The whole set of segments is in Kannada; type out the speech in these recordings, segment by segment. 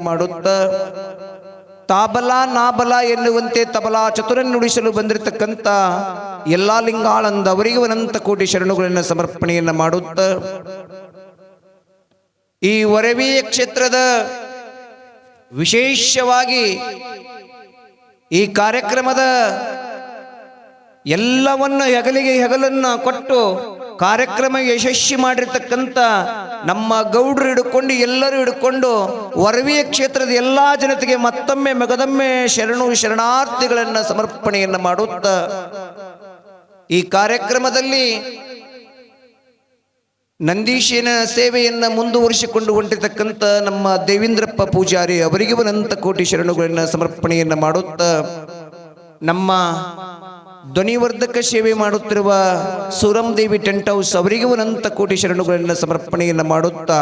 ಮಾಡುತ್ತ ತಾಬಲ ನಾಬಲ ಎನ್ನುವಂತೆ ತಬಲಾ ಚತುರ ನುಡಿಸಲು ಬಂದಿರತಕ್ಕಂಥ ಎಲ್ಲಾ ಲಿಂಗಾಳಂದ ಅವರಿಗೆ ಅನಂತ ಕೋಟಿ ಶರಣುಗಳನ್ನು ಸಮರ್ಪಣೆಯನ್ನು ಮಾಡುತ್ತ ಈ ವರವಿಯ ಕ್ಷೇತ್ರದ ವಿಶೇಷವಾಗಿ ಈ ಕಾರ್ಯಕ್ರಮದ ಎಲ್ಲವನ್ನು ಹೆಗಲಿಗೆ ಹೆಗಲನ್ನು ಕೊಟ್ಟು ಕಾರ್ಯಕ್ರಮ ಯಶಸ್ವಿ ಮಾಡಿರ್ತಕ್ಕಂಥ ನಮ್ಮ ಗೌಡರು ಹಿಡ್ಕೊಂಡು ಎಲ್ಲರೂ ಹಿಡ್ಕೊಂಡು ವರವಿಯ ಕ್ಷೇತ್ರದ ಎಲ್ಲಾ ಜನತೆಗೆ ಮತ್ತೊಮ್ಮೆ ಮಗದೊಮ್ಮೆ ಶರಣಾರ್ಥಿಗಳನ್ನು ಸಮರ್ಪಣೆಯನ್ನು ಮಾಡುತ್ತಾ ಈ ಕಾರ್ಯಕ್ರಮದಲ್ಲಿ ನಂದೀಶನ ಸೇವೆಯನ್ನು ಮುಂದುವರಿಸಿಕೊಂಡು ಹೊಂಟಿರತಕ್ಕಂಥ ನಮ್ಮ ದೇವೇಂದ್ರಪ್ಪ ಪೂಜಾರಿ ಅವರಿಗೆ ಅನಂತ ಕೋಟಿ ಶರಣುಗಳನ್ನು ಸಮರ್ಪಣೆಯನ್ನು ಮಾಡುತ್ತಾ ನಮ್ಮ ಧ್ವನಿವರ್ಧಕ ಸೇವೆ ಮಾಡುತ್ತಿರುವ ಸೂರಂ ದೇವಿ ಟೆಂಟ್ ಹೌಸ್ ಅವರಿಗೆ ಅನಂತ ಕೋಟಿ ಶರಣುಗಳನ್ನು ಸಮರ್ಪಣೆಯನ್ನು ಮಾಡುತ್ತಾ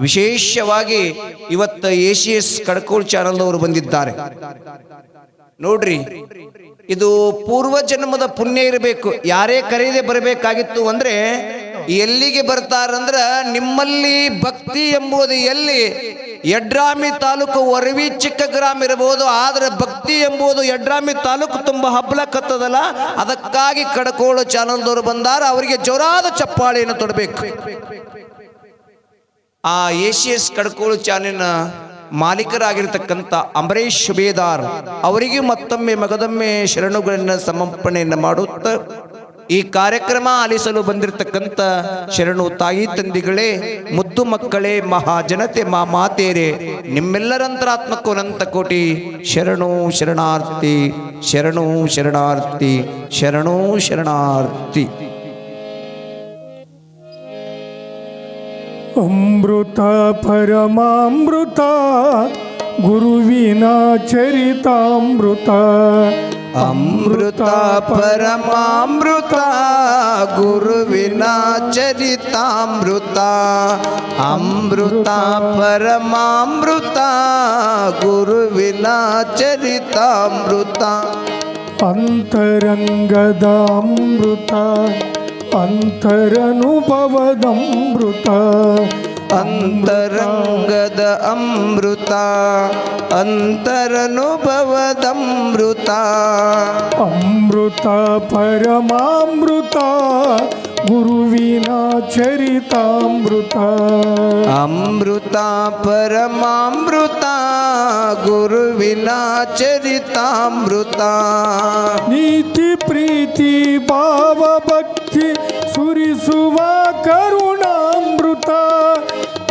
ವಿಶೇಷವಾಗಿ ಇವತ್ತು ACS ಕಡಕೋಳ್ ಚಾನಲ್ ಅವರು ಬಂದಿದ್ದಾರೆ. ನೋಡ್ರಿ, ಇದು ಪೂರ್ವ ಜನ್ಮದ ಪುಣ್ಯ ಇರಬೇಕು. ಯಾರೇ ಕರೆಯದೆ ಬರಬೇಕಾಗಿತ್ತು ಅಂದ್ರೆ ಎಲ್ಲಿಗೆ ಬರ್ತಾರಂದ್ರ ನಿಮ್ಮಲ್ಲಿ ಭಕ್ತಿ ಎಂಬುದು ಎಲ್ಲಿ ಯಡ್ರಾಮಿ ತಾಲೂಕು ವರವಿ ಚಿಕ್ಕ ಗ್ರಾಮ ಇರಬಹುದು, ಆದ್ರೆ ಭಕ್ತಿ ಎಂಬುದು ಯಡ್ರಾಮಿ ತಾಲೂಕು ತುಂಬಾ ಹಬ್ಬಲಕ್ಕತ್ತದಲ್ಲ. ಅದಕ್ಕಾಗಿ ಕಡಕೋಳು ಚಾನಲ್ದವರು ಬಂದಾರ, ಅವರಿಗೆ ಜೋರಾದ ಚಪ್ಪಾಳೆಯನ್ನು ತೊಡಬೇಕು. ಆ ACS ಕಡಕೋಳು ಚಾನಲಿನ ಮಾಲೀಕರಾಗಿರ್ತಕ್ಕಂಥ ಅಂಬರೀಶ್ ಸುಬೇದಾರ್ ಅವರಿಗೆ ಮತ್ತೊಮ್ಮೆ ಮಗದೊಮ್ಮೆ ಶರಣುಗಳನ್ನು ಸಮರ್ಪಣೆಯನ್ನು ಮಾಡುತ್ತಾ ಈ ಕಾರ್ಯಕ್ರಮ ಆಲಿಸಲು ಬಂದಿರತಕ್ಕಂಥ ಶರಣು ತಾಯಿ ತಂದಿಗಳೇ, ಮುದ್ದು ಮಕ್ಕಳೇ, ಮಹಾಜನತೆ, ಮಾತೇರೆ, ನಿಮ್ಮೆಲ್ಲರಂತರಾತ್ಮಕ್ಕೂ ಅನಂತ ಕೋಟಿ ಶರಣು ಶರಣಾರ್ಥಿ, ಶರಣು ಶರಣಾರ್ಥಿ, ಶರಣು ಶರಣಾರ್ಥಿ. ಅಮೃತ ಪರಮಾಮೃತ ಗುರುವಿನ ಚರಿತಾಮೃತ, ಅಮೃತ ಪರಮಾಮೃತ ಗುರುವಿನ ಚರಿತಾಮೃತ, ಅಮೃತ ಪರಮಾಮೃತ ಗುರುವಿನ ಚರಿತಾಮೃತ. ಅಂತರಂಗದ ಅಮೃತ ಅಂತರನುಭವದಮೃತ, ಅಂತರಂಗದ ಅಮೃತ ಅಂತರನುಭವದಮೃತ. ಅಮೃತ ಪರಮಾಮೃತ ಗುರುವಿನ ಚರಿತಾಮೃತ, ಅಮೃತ ಪರಮಾಮೃತ ಗುರುವಿನ ಚರಿತಾಮೃತ. ನೀತಿ ಪ್ರೀತಿ ಭಾವ ಭಕ್ತಿ ಸುರಿಸುವ ಕರುಣಾಮೃತ,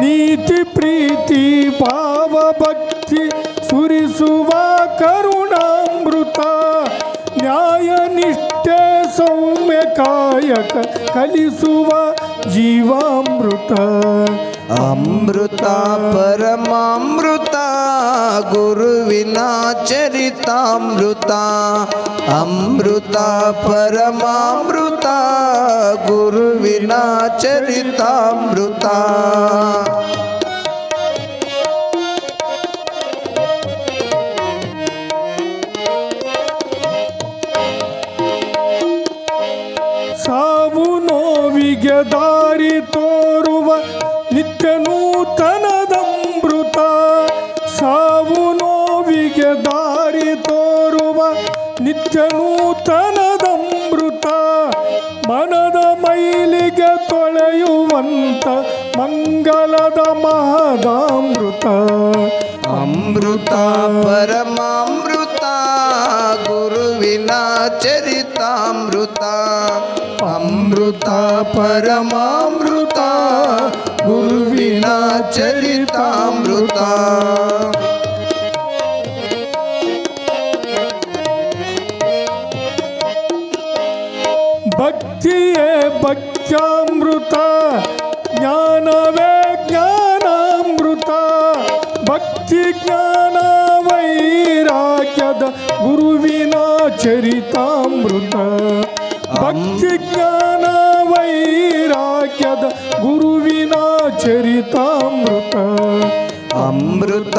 ನೀತಿ ಪ್ರೀತಿ ಭಾವ ಭಕ್ತಿ ಸುರಿಸುವ ಕರುಣಾಮೃತ. ನ್ಯಾಯ ನಿಷ್ಠೆ ಸೌಮ್ಯ ಕಾಯಕ ಕಲಿಸುವ ಜೀವಾಮೃತ. ಅಮೃತ ಪರಮಾಮೃತ ಗುರುವಿನ ಚರಿತಾಮೃತ, ಅಮೃತ ಪರಮಾಮೃತ ಗುರುವಿನ ಚರಿತಾಮೃತ. ಸಾವು ನೋವಿಗೆ ದಾರಿ ತೋರುವ ನಿತ್ಯ ನೂತನದಮೃತ, ಸಾವು ನೋವಿಗೆ ದಾರಿ ತೋರುವ ನಿತ್ಯ ನೂತನದಮೃತ. ಮನದ ಮೈಲಿಗೆ ತೊಳೆಯುವಂತ ಮಂಗಲದ ಮಹದಾಮೃತ. ಅಮೃತ ಪರಮಾಮೃತ ಗುರುವಿನ ಚರಿತಾಮೃತ, ಅಮೃತ ಪರಮಾಮೃತ ಗುರುವಿನ ಚರಿತಾಮೃತ. ಭಕ್ತಿಯೇ ಭಕ್ತ್ಯಾಮೃತ, ಜ್ಞಾನವೇ ಜ್ಞಾನಾಮೃತ. ಭಕ್ತಿ ಜ್ಞಾನ ವೈರಾಗ್ಯದ ಗುರುವಿನ ಚರಿತಾಮೃತ, ಭಕ್ತಿ ಜ್ಞಾನ ವೈರಾಗ್ಯದ ಗುರುವಿನ ಚರಿತಾಮೃತ. ಅಮೃತ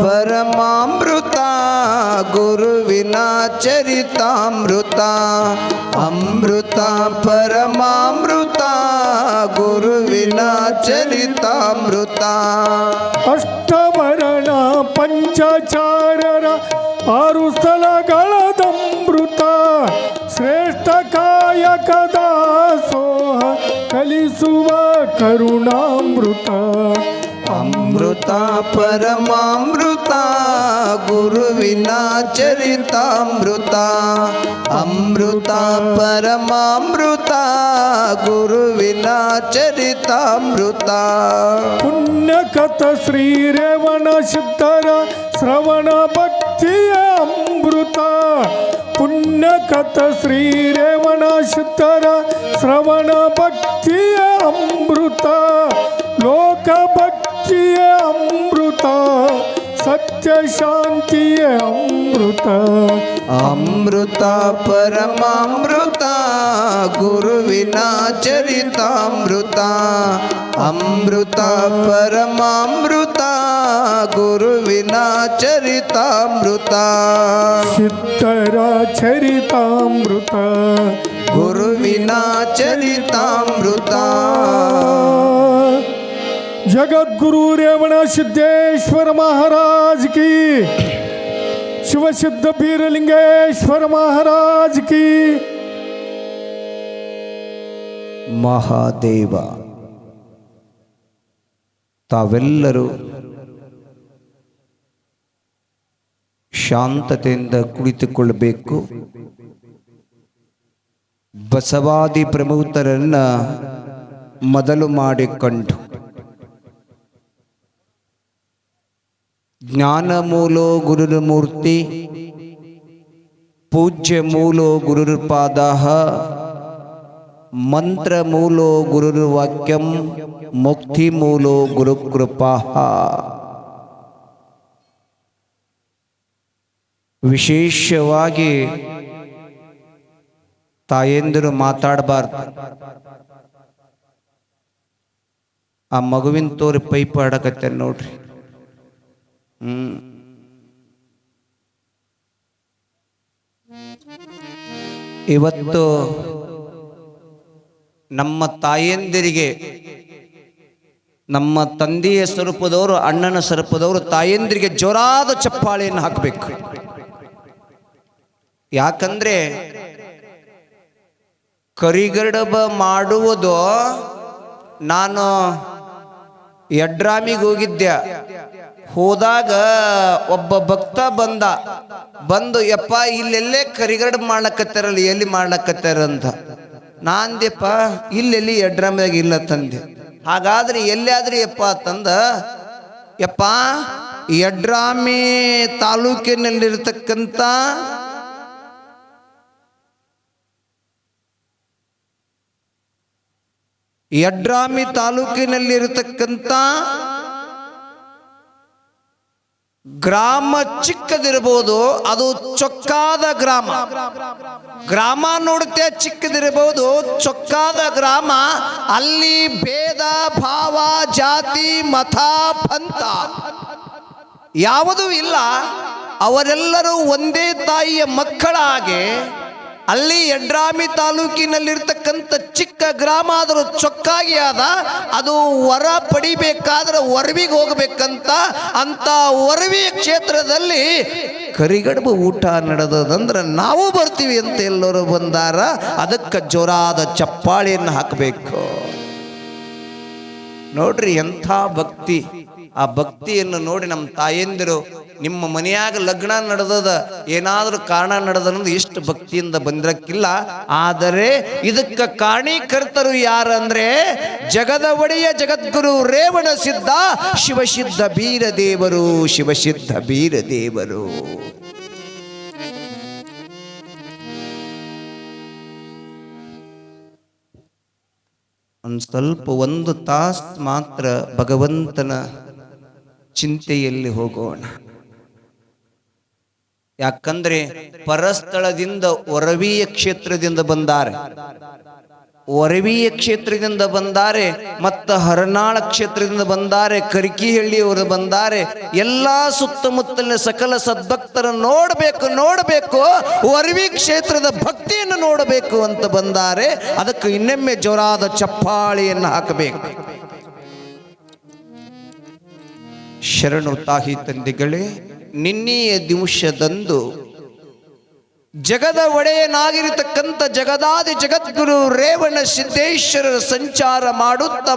ಪರಮಾಮೃತ ಗುರುವಿನ ಚರಿತಾಮೃತ, ಅಮೃತ ಪರಮಾಮೃತ ಗುರುವಿನ ಚರಿತಾಮೃತ. ಅಷ್ಟವರ್ಣ ಪಂಚಾಚಾರ್ಯರ 6 ಸ್ಥಳಗಳದಮೃತ ಶ್ರೇಷ್ಠ ಕಾಯಕದ ಸೋಹ ಕಲಿಸುವ ಕರುಣಾಮೃತ ಅಮೃತ ಪರಮಾಮೃತ ಗುರುವಿನ ಚರಿತಾಮೃತ ಅಮೃತ ಪರಮಾಮೃತ ಗುರುವಿನ ಚರಿತಾಮೃತ ಪುಣ್ಯಕಥ ಶ್ರೀರೇವಣ ಸಿದ್ಧರ ಶ್ರವಣ ಭಕ್ತಿಯ ಅಮೃತ ಪುಣ್ಯಕಥ ಶ್ರೀರೇವಣ ಸಿದ್ಧರ ಶ್ರವಣ ಭಕ್ತಿಯ ಅಮೃತ ಲೋಕ ಭಕ್ತಿಯ ಅಮೃತ ಸತ್ಯ ಶಾಂತಿಯ ಅಮೃತ ಅಮೃತ ಪರಮಾಮೃತ ಗುರುವಿನ ಚರಿತಾಮೃತ ಅಮೃತ ಪರಮಾಮೃತ ಗುರುವಿನ ಚರಿತಾಮೃತ ಸಿದ್ಧರ ಚರಿತಾಮೃತ ಗುರುವಿನ ಚರಿತಾಮೃತ जगद्गुरु रेवण सिद्धेश्वर महाराज की शिवसिद्ध बीरलिंगेश्वर महाराज की ಮಹಾದೇವ ತಾವೆಲ್ಲರೂ ಶಾಂತತೆಯಿಂದ ಕುಳಿತುಕೊಳ್ಳಬೇಕು. ಬಸವಾದಿ ಪ್ರಮುಖರನ್ನ ಮೊದಲು ಮಾಡಿಕೊಂಡು ಜ್ಞಾನ ಮೂಲೋ ಗುರುರ್ಮೂರ್ತಿ ಪೂಜ್ಯ ಮೂಲೋ ಗುರುರ್ಪಾದಾಃ ಮಂತ್ರ ಮೂಲೋ ಗುರುರ್ವಾಕ್ಯಂ ಮುಕ್ತಿ ಮೂಲೋ ಗುರುಕೃಪಾಃ. ವಿಶೇಷವಾಗಿ ತಾಯಂದಿರು ಮಾತಾಡಬಾರ್ದು. ಆ ಮಗುವಿನ ತೋರಿ ಪೈಪ್ ಆಡಕತ್ತೆ ನೋಡ್ರಿ. ಇವತ್ತು ನಮ್ಮ ತಾಯಂದಿರಿಗೆ ನಮ್ಮ ತಂದೆಯ ಸ್ವರೂಪದವರು ಅಣ್ಣನ ಸ್ವರೂಪದವರು ತಾಯಂದಿರಿಗೆ ಜೋರಾದ ಚಪ್ಪಾಳೆಯನ್ನು ಹಾಕಬೇಕು. ಯಾಕಂದ್ರೆ ಕರಿಗಡಬ ಮಾಡುವುದು ನಾನು ಯಡ್ರಾಮಿಗೆ ಹೋಗಿದ್ದೆ. ಹೋದಾಗ ಒಬ್ಬ ಭಕ್ತ ಬಂದು ಯಪ್ಪ ಇಲ್ಲೆಲ್ಲೇ ಕರಿಗಡಬ ಮಾಡ್ಲಕತ್ತಾರಲ್ಲ, ಎಲ್ಲಿ ಮಾಡ್ಲಕತ್ತಾರಂತ. ನಾಂದೆಪ್ಪ ಇಲ್ಲೆಲ್ಲಿ ಯಡ್ರಾಮಿಯಾಗ ಇಲ್ಲ ತಂದೆ. ಹಾಗಾದ್ರೆ ಎಲ್ಲಾದ್ರಿ ಯಪ್ಪ ತಂದ, ಯಪ್ಪ ಯಡ್ರಾಮಿ ತಾಲೂಕಿನಲ್ಲಿರ್ತಕ್ಕಂಥ ಯಡ್ರಾಮಿ ತಾಲೂಕಿನಲ್ಲಿರತಕ್ಕಂಥ ಗ್ರಾಮ ಚಿಕ್ಕದಿರಬಹುದು, ಅದು ಚೊಕ್ಕಾದ ಗ್ರಾಮ ನೋಡುತ್ತೆ ಚಿಕ್ಕದಿರಬಹುದು, ಚೊಕ್ಕಾದ ಗ್ರಾಮ. ಅಲ್ಲಿ ಭೇದ ಭಾವ ಜಾತಿ ಮತ ಪಂಥ ಯಾವುದೂ ಇಲ್ಲ. ಅವರೆಲ್ಲರೂ ಒಂದೇ ತಾಯಿಯ ಮಕ್ಕಳಾಗಿ ಅಲ್ಲಿ ಯಡ್ರಾಮಿ ತಾಲೂಕಿನಲ್ಲಿರ್ತಕ್ಕಂಥ ಚಿಕ್ಕ ಗ್ರಾಮ ಆದರೂ ಚೊಕ್ಕಾಗಿ ಆದ. ಅದು ವರ ಪಡಿಬೇಕಾದ್ರೆ ವರವಿಗೆ ಹೋಗ್ಬೇಕಂತ. ಅಂತ ವರವಿ ಕ್ಷೇತ್ರದಲ್ಲಿ ಕರಿಗಡಬು ಊಟ ನಡೆದಂದ್ರೆ ನಾವು ಬರ್ತೀವಿ ಅಂತ ಎಲ್ಲರೂ ಬಂದಾರ. ಅದಕ್ಕೆ ಜೋರಾದ ಚಪ್ಪಾಳೆಯನ್ನು ಹಾಕಬೇಕು. ನೋಡ್ರಿ ಎಂಥ ಭಕ್ತಿ. ಆ ಭಕ್ತಿಯನ್ನು ನೋಡಿ ನಮ್ಮ ತಾಯಂದಿರು ನಿಮ್ಮ ಮನೆಯಾಗ ಲಗ್ನ ನಡೆದದ, ಏನಾದರೂ ಕಾರಣ ನಡೆದನ್ನೋದು ಎಷ್ಟು ಭಕ್ತಿಯಿಂದ ಬಂದಿರಕ್ಕಿಲ್ಲ. ಆದರೆ ಇದಕ್ಕೆ ಕಾರಣೀಕರ್ತರು ಯಾರಂದ್ರೆ ಜಗದ ಒಡೆಯ ಜಗದ್ಗುರು ರೇವಣ ಸಿದ್ಧ ಶಿವಸಿದ್ಧ ಬೀರದೇವರು. ಶಿವಸಿದ್ಧ ಬೀರದೇವರು ಒಂದು ತಾಸು ಮಾತ್ರ ಭಗವಂತನ ಚಿಂತೆಯಲ್ಲಿ ಹೋಗೋಣ. ಯಾಕಂದ್ರೆ ಪರಸ್ಥಳದಿಂದ ವರವೀಯ ಕ್ಷೇತ್ರದಿಂದ ಬಂದಾರೆ, ವರವೀಯ ಕ್ಷೇತ್ರದಿಂದ ಬಂದಾರೆ, ಮತ್ತು ಹರನಾಳ ಕ್ಷೇತ್ರದಿಂದ ಬಂದಾರೆ, ಕರಿಕಿಹಳ್ಳಿಯವರು ಬಂದಾರೆ. ಎಲ್ಲಾ ಸುತ್ತಮುತ್ತಲಿನ ಸಕಲ ಸದ್ಭಕ್ತರ ನೋಡಬೇಕು, ವರವಿ ಕ್ಷೇತ್ರದ ಭಕ್ತಿಯನ್ನು ನೋಡಬೇಕು ಅಂತ ಬಂದಾರೆ. ಅದಕ್ಕೆ ಇನ್ನೊಮ್ಮೆ ಜೋರಾದ ಚಪ್ಪಾಳೆಯನ್ನು ಹಾಕಬೇಕು. ಶರಣು ತಾಯಿ ತಂದೆಗಳೇ, ನಿನ್ನೆಯ ದಿವಸದಂದು ಜಗದ ಒಡೆಯನಾಗಿರತಕ್ಕಂಥ ಜಗದಾದಿ ಜಗದ್ಗುರು ರೇವಣ ಸಿದ್ದೇಶ್ವರರ ಸಂಚಾರ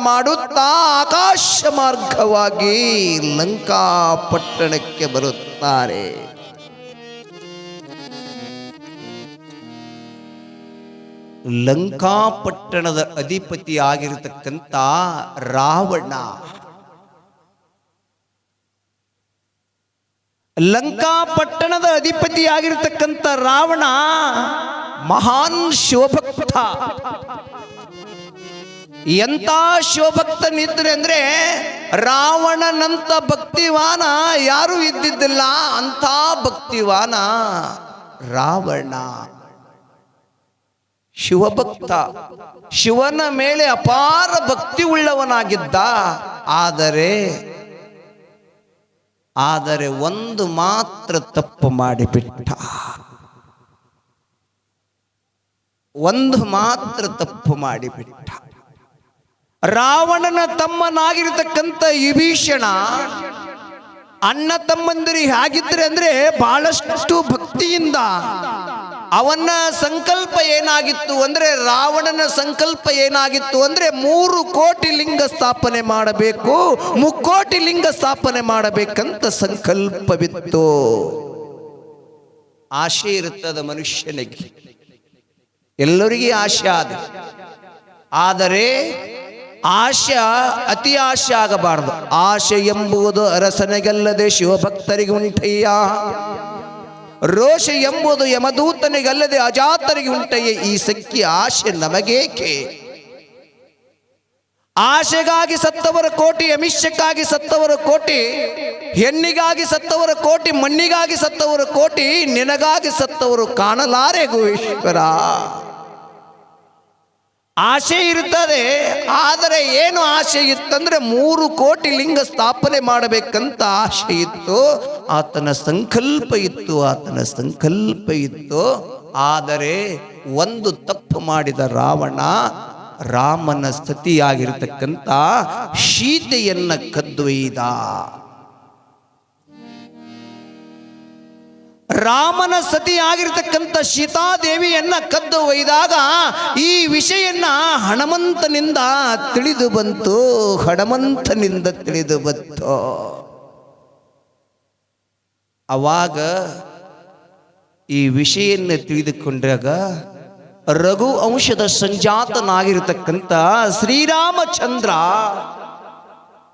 ಮಾಡುತ್ತಾ ಆಕಾಶ ಮಾರ್ಗವಾಗಿ ಲಂಕಾಪಟ್ಟಣಕ್ಕೆ ಬರುತ್ತಾರೆ. ಲಂಕಾಪಟ್ಟಣದ ಅಧಿಪತಿ ಆಗಿರತಕ್ಕಂಥ ರಾವಣ, ಲಂಕಾಪಟ್ಟಣದ ಅಧಿಪತಿಯಾಗಿರ್ತಕ್ಕಂಥ ರಾವಣ ಮಹಾನ್ ಶಿವಭಕ್ತ. ಎಂತ ಶಿವಭಕ್ತನಿದ್ರೆ ಅಂದ್ರೆ ರಾವಣನಂತ ಭಕ್ತಿವಾನ ಯಾರು ಇದ್ದಿದ್ದಿಲ್ಲ. ಅಂಥ ಭಕ್ತಿವಾನ ರಾವಣ. ಶಿವಭಕ್ತ, ಶಿವನ ಮೇಲೆ ಅಪಾರ ಭಕ್ತಿ ಉಳ್ಳವನಾಗಿದ್ದ. ಆದರೆ ಒಂದು ಮಾತ್ರ ತಪ್ಪು ಮಾಡಿಬಿಟ್ಟ. ರಾವಣನ ತಮ್ಮನಾಗಿರ್ತಕ್ಕಂಥ ವಿಭೀಷಣ ಅಣ್ಣ ತಮ್ಮಂದಿರಿ ಹೇಗಿದ್ರೆ ಅಂದ್ರೆ ಬಹಳಷ್ಟು ಭಕ್ತಿಯಿಂದ ಅವನ ಸಂಕಲ್ಪ ಏನಾಗಿತ್ತು ಅಂದ್ರೆ, ರಾವಣನ ಸಂಕಲ್ಪ ಏನಾಗಿತ್ತು ಅಂದ್ರೆ 3 ಕೋಟಿ ಲಿಂಗ ಸ್ಥಾಪನೆ ಮಾಡಬೇಕು, 3 ಕೋಟಿ ಲಿಂಗ ಸ್ಥಾಪನೆ ಮಾಡಬೇಕಂತ ಸಂಕಲ್ಪವಿತ್ತು. ಆಶೆ ಇರುತ್ತದೆ ಮನುಷ್ಯನಿಗೆ, ಎಲ್ಲರಿಗೆ ಆಶೆ ಆದರೆ ಆಶೆ ಅತಿ ಆಶೆ ಆಗಬಾರದು. ಆಶೆ ಎಂಬುದು ಅರಸನಿಗಲ್ಲದೆ ಶಿವಭಕ್ತರಿಗೆ ಉಂಟಯ್ಯ. ರೋಷ ಎಂಬುದು ಯಮದೂತನಿಗಲ್ಲದೆ ಅಜಾತರಿಗೆ ಉಂಟಯ್ಯ. ಈ ಸಂಖ್ಯೆ ಆಶೆ ನಮಗೇಕೆ? ಆಶೆಗಾಗಿ ಸತ್ತವರ ಕೋಟಿ, ಅಮಿಷಕ್ಕಾಗಿ ಸತ್ತವರ ಕೋಟಿ, ಹೆಣ್ಣಿಗಾಗಿ ಸತ್ತವರ ಕೋಟಿ, ಮಣ್ಣಿಗಾಗಿ ಸತ್ತವರ ಕೋಟಿ, ನಿನಗಾಗಿ ಸತ್ತವರು ಕಾಣಲಾರೆಗು ಈಶ್ವರ. ಆಶೆ ಇರ್ತದೆ, ಆದರೆ ಏನು ಆಶೆ ಇತ್ತಂದ್ರೆ 3 ಕೋಟಿ ಲಿಂಗ ಸ್ಥಾಪನೆ ಮಾಡಬೇಕಂತ ಆಶೆ ಇತ್ತು. ಆತನ ಸಂಕಲ್ಪ ಇತ್ತು. ಆದರೆ ಒಂದು ತಪ್ಪು ಮಾಡಿದ ರಾವಣ, ರಾಮನ ಸತಿಯಾಗಿರ್ತಕ್ಕಂಥ ಸೀತೆಯನ್ನ ಕದ್ದೊಯ್ದ. ರಾಮನ ಸತಿ ಆಗಿರ್ತಕ್ಕಂಥ ಸೀತಾದೇವಿಯನ್ನ ಕದ್ದು ಒಯ್ದಾಗ ಈ ವಿಷಯನ್ನ ಹನುಮಂತನಿಂದ ತಿಳಿದು ಬಂತು. ಅವಾಗ ಈ ವಿಷಯನ್ನ ತಿಳಿದುಕೊಂಡಾಗ ರಘು ವಂಶದ ಸಂಜಾತನಾಗಿರ್ತಕ್ಕಂಥ ಶ್ರೀರಾಮಚಂದ್ರ,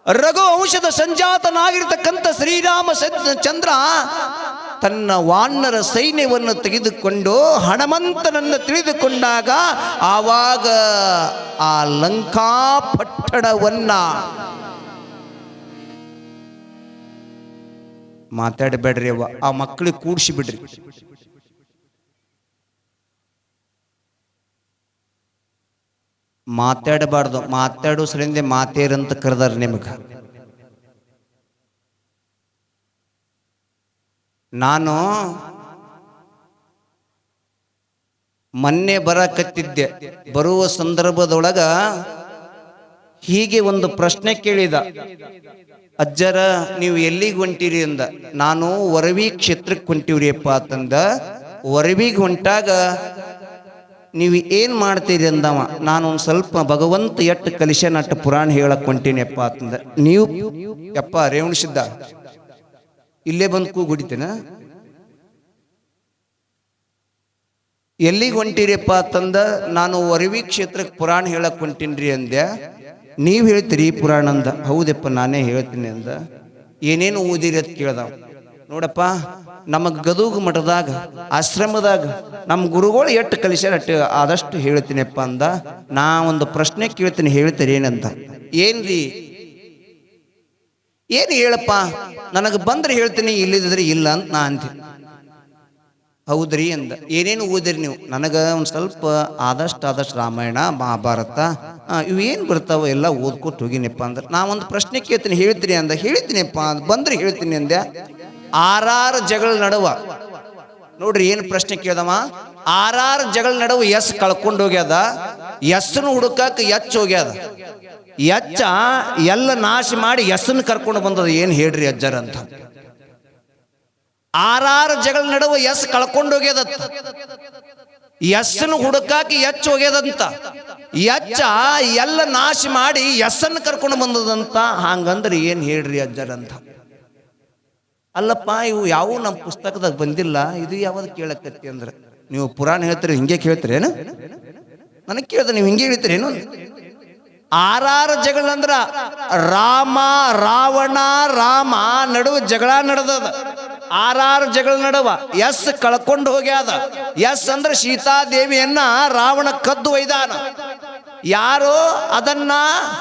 ರಘು ವಂಶದ ಸಂಜಾತನಾಗಿರ್ತಕ್ಕಂಥ ಶ್ರೀರಾಮಚಂದ್ರ ತನ್ನ ವಾನರ ಸೈನ್ಯವನ್ನು ತೆಗೆದುಕೊಂಡು ಹನುಮಂತನನ್ನು ತಿಳಿದುಕೊಂಡಾಗ ಆವಾಗ ಆ ಲಂಕಾಪಟ್ಟಣವನ್ನ ಮಾತಾಡಬೇಡ್ರಿ ಅವ್ವ, ಆ ಮಕ್ಕಳಿಗೆ ಕೂಡಿಸಿ ಬಿಡ್ರಿ. ಮಾತಾಡಬಾರ್ದು, ಮಾತಾಡೋ ಸಲಿಂದೆ ಮಾತೇರಂತ ಕರೆದಾರ ನಿಮಗೆ. ನಾನು ಮೊನ್ನೆ ಬರಕತ್ತಿದ್ದೆ, ಬರುವ ಸಂದರ್ಭದೊಳಗ ಹೀಗೆ ಒಂದು ಪ್ರಶ್ನೆ ಕೇಳಿದ. ಅಜ್ಜರ ನೀವು ಎಲ್ಲಿಗೆ ಹೊಂಟಿರಿ ಅಂದ. ನಾನು ವರವಿ ಕ್ಷೇತ್ರಕ್ಕೆ ಹೊಂಟಿವ್ರಿಯಪ್ಪ ಅಂತಂದ. ವರವಿಗೆ ಹೊಂಟಾಗ ನೀವು ಏನು ಮಾಡ್ತೀರಿ ಅಂದವ. ನಾನು ಒಂದು ಸ್ವಲ್ಪ ಭಗವಂತ ಎಟ್ಟು ಕಲಿಸ್ಯಾನ ಅಟ್ಟು ಪುರಾಣ ಹೇಳಕ್ ಹೊಂಟೀನಿಯಪ್ಪ ಅಂತಂದ. ನೀವು ಯಪ್ಪ ರೇವಣಸಿದ್ದ ಇಲ್ಲೇ ಬಂದು ಕೂಗುಡಿತೇನ, ಎಲ್ಲಿಗೆ ಹೊಂಟಿರಿಯಪ್ಪ ಅಂತಂದ. ನಾನು ವರವಿ ಕ್ಷೇತ್ರಕ್ಕೆ ಪುರಾಣ ಹೇಳಕ್ ಹೊಂಟೀನ್ರಿ ಅಂದೆ. ನೀವು ಹೇಳ್ತೀರಿ ಪುರಾಣ ಅಂದ. ಹೌದಪ್ಪ ನಾನೇ ಹೇಳ್ತೀನಿ ಅಂದ. ಏನೇನು ಓದಿರಿ ಅಂತ ಕೇಳ್ದ. ನೋಡಪ್ಪ, ನಮಗೆ ಗದಗ ಮಠದಾಗ ಆಶ್ರಮದಾಗ ನಮ್ಮ ಗುರುಗಳು ಎಷ್ಟು ಕಲಿಸ್ಯಾರ ಅಟ್ಟು ಆದಷ್ಟು ಹೇಳ್ತೀನಿಯಪ್ಪ ಅಂದ. ನಾ ಒಂದು ಪ್ರಶ್ನೆ ಕೇಳ್ತೀನಿ, ಹೇಳ್ತೀರಿ ಏನಂತ. ಏನ್ರಿ, ಏನು ಹೇಳಪ್ಪ, ನನಗೆ ಬಂದ್ರೆ ಹೇಳ್ತೀನಿ, ಇಲ್ಲಿದ್ರೆ ಇಲ್ಲ ಅಂತ ನಾ ಅಂತೀನಿ. ಹೌದ್ರಿ ಅಂದ. ಏನೇನು ಓದಿರಿ ನೀವು? ನನಗೆ ಒಂದು ಸ್ವಲ್ಪ ಆದಷ್ಟು ರಾಮಾಯಣ ಮಹಾಭಾರತ ಇವೇನು ಬರ್ತಾವ ಎಲ್ಲ ಓದ್ಕೊಟ್ಟು ಹೋಗಿನಪ್ಪ ಅಂದ್ರೆ. ನಾ ಒಂದು ಪ್ರಶ್ನೆ ಕೇಳ್ತೀನಿ, ಹೇಳ್ತೀನಿ ಅಂದ. ಹೇಳ್ತೀನಿಪ್ಪ ಅಂದ. ಬಂದ್ರೆ ಹೇಳ್ತೀನಿ ಅಂದೆ. 6 ಜಗಳ ನಡುವ ನೋಡ್ರಿ ಏನು ಪ್ರಶ್ನೆ ಕೇಳ್ದವ. 6 ಜಗಳ ನಡುವ ಎಸ್ ಕಳ್ಕೊಂಡು ಹೋಗ್ಯದ, ಎಸ್ನು ಹುಡುಕಕ್ಕೆ ಎಚ್ ಹೋಗ್ಯದ. ಎಚ್ಚ ಎಲ್ಲ ನಾಶ ಮಾಡಿ ಎಸ್ಸನ್ನು ಕರ್ಕೊಂಡು ಬಂದದ ಏನು ಹೇಳ್ರಿ ಅಜ್ಜರ ಅಂತ. ಆರಾರು ಜಗಳ ನಡುವ ಎಸ್ ಕಳ್ಕೊಂಡು ಹೋಗ್ಯದತ್ತ. ಎಸ್ಸನ್ನು ಹುಡುಕಾಕಿ ಎಚ್ ಹೋಗ್ಯದಂತ. ಎಚ್ಚ ಎಲ್ಲ ನಾಶ ಮಾಡಿ ಎಸ್ಸನ್ನು ಕರ್ಕೊಂಡು ಬಂದದಂತ. ಹಂಗಂದ್ರೆ ಏನು ಹೇಳ್ರಿ ಅಜ್ಜರ ಅಂತ. ಅಲ್ಲಪ್ಪ ಇವು ಯಾವ ನಮ್ಮ ಪುಸ್ತಕದಾಗ ಬಂದಿಲ್ಲ, ಇದು ಯಾವ್ದು ಕೇಳಕತ್ತಿ ಅಂದ್ರೆ ನೀವು ಪುರಾಣ ಹೇಳ್ತೀರಿ ಹಿಂಗೆ ಕೇಳ್ತೀರೇನು? ನನಗೆ ಕೇಳ್ದೆ ನೀವು ಹಿಂಗೆ ಹೇಳ್ತೀರೇನು? ಆರಾರು ಜಗಳ ಅಂದ್ರ ರಾಮ ರಾವಣ ರಾಮ ನಡುವೆ ಜಗಳ ನಡೆದದ. ಆರಾರು ಜಗಳ ನಡುವ ಎಸ್ ಕಳ್ಕೊಂಡು ಹೋಗ್ಯಾದ. ಎಸ್ ಅಂದ್ರೆ ಸೀತಾದೇವಿಯನ್ನ ರಾವಣ ಕದ್ದು ಒಯ್ದಾನ. ಯಾರು ಅದನ್ನ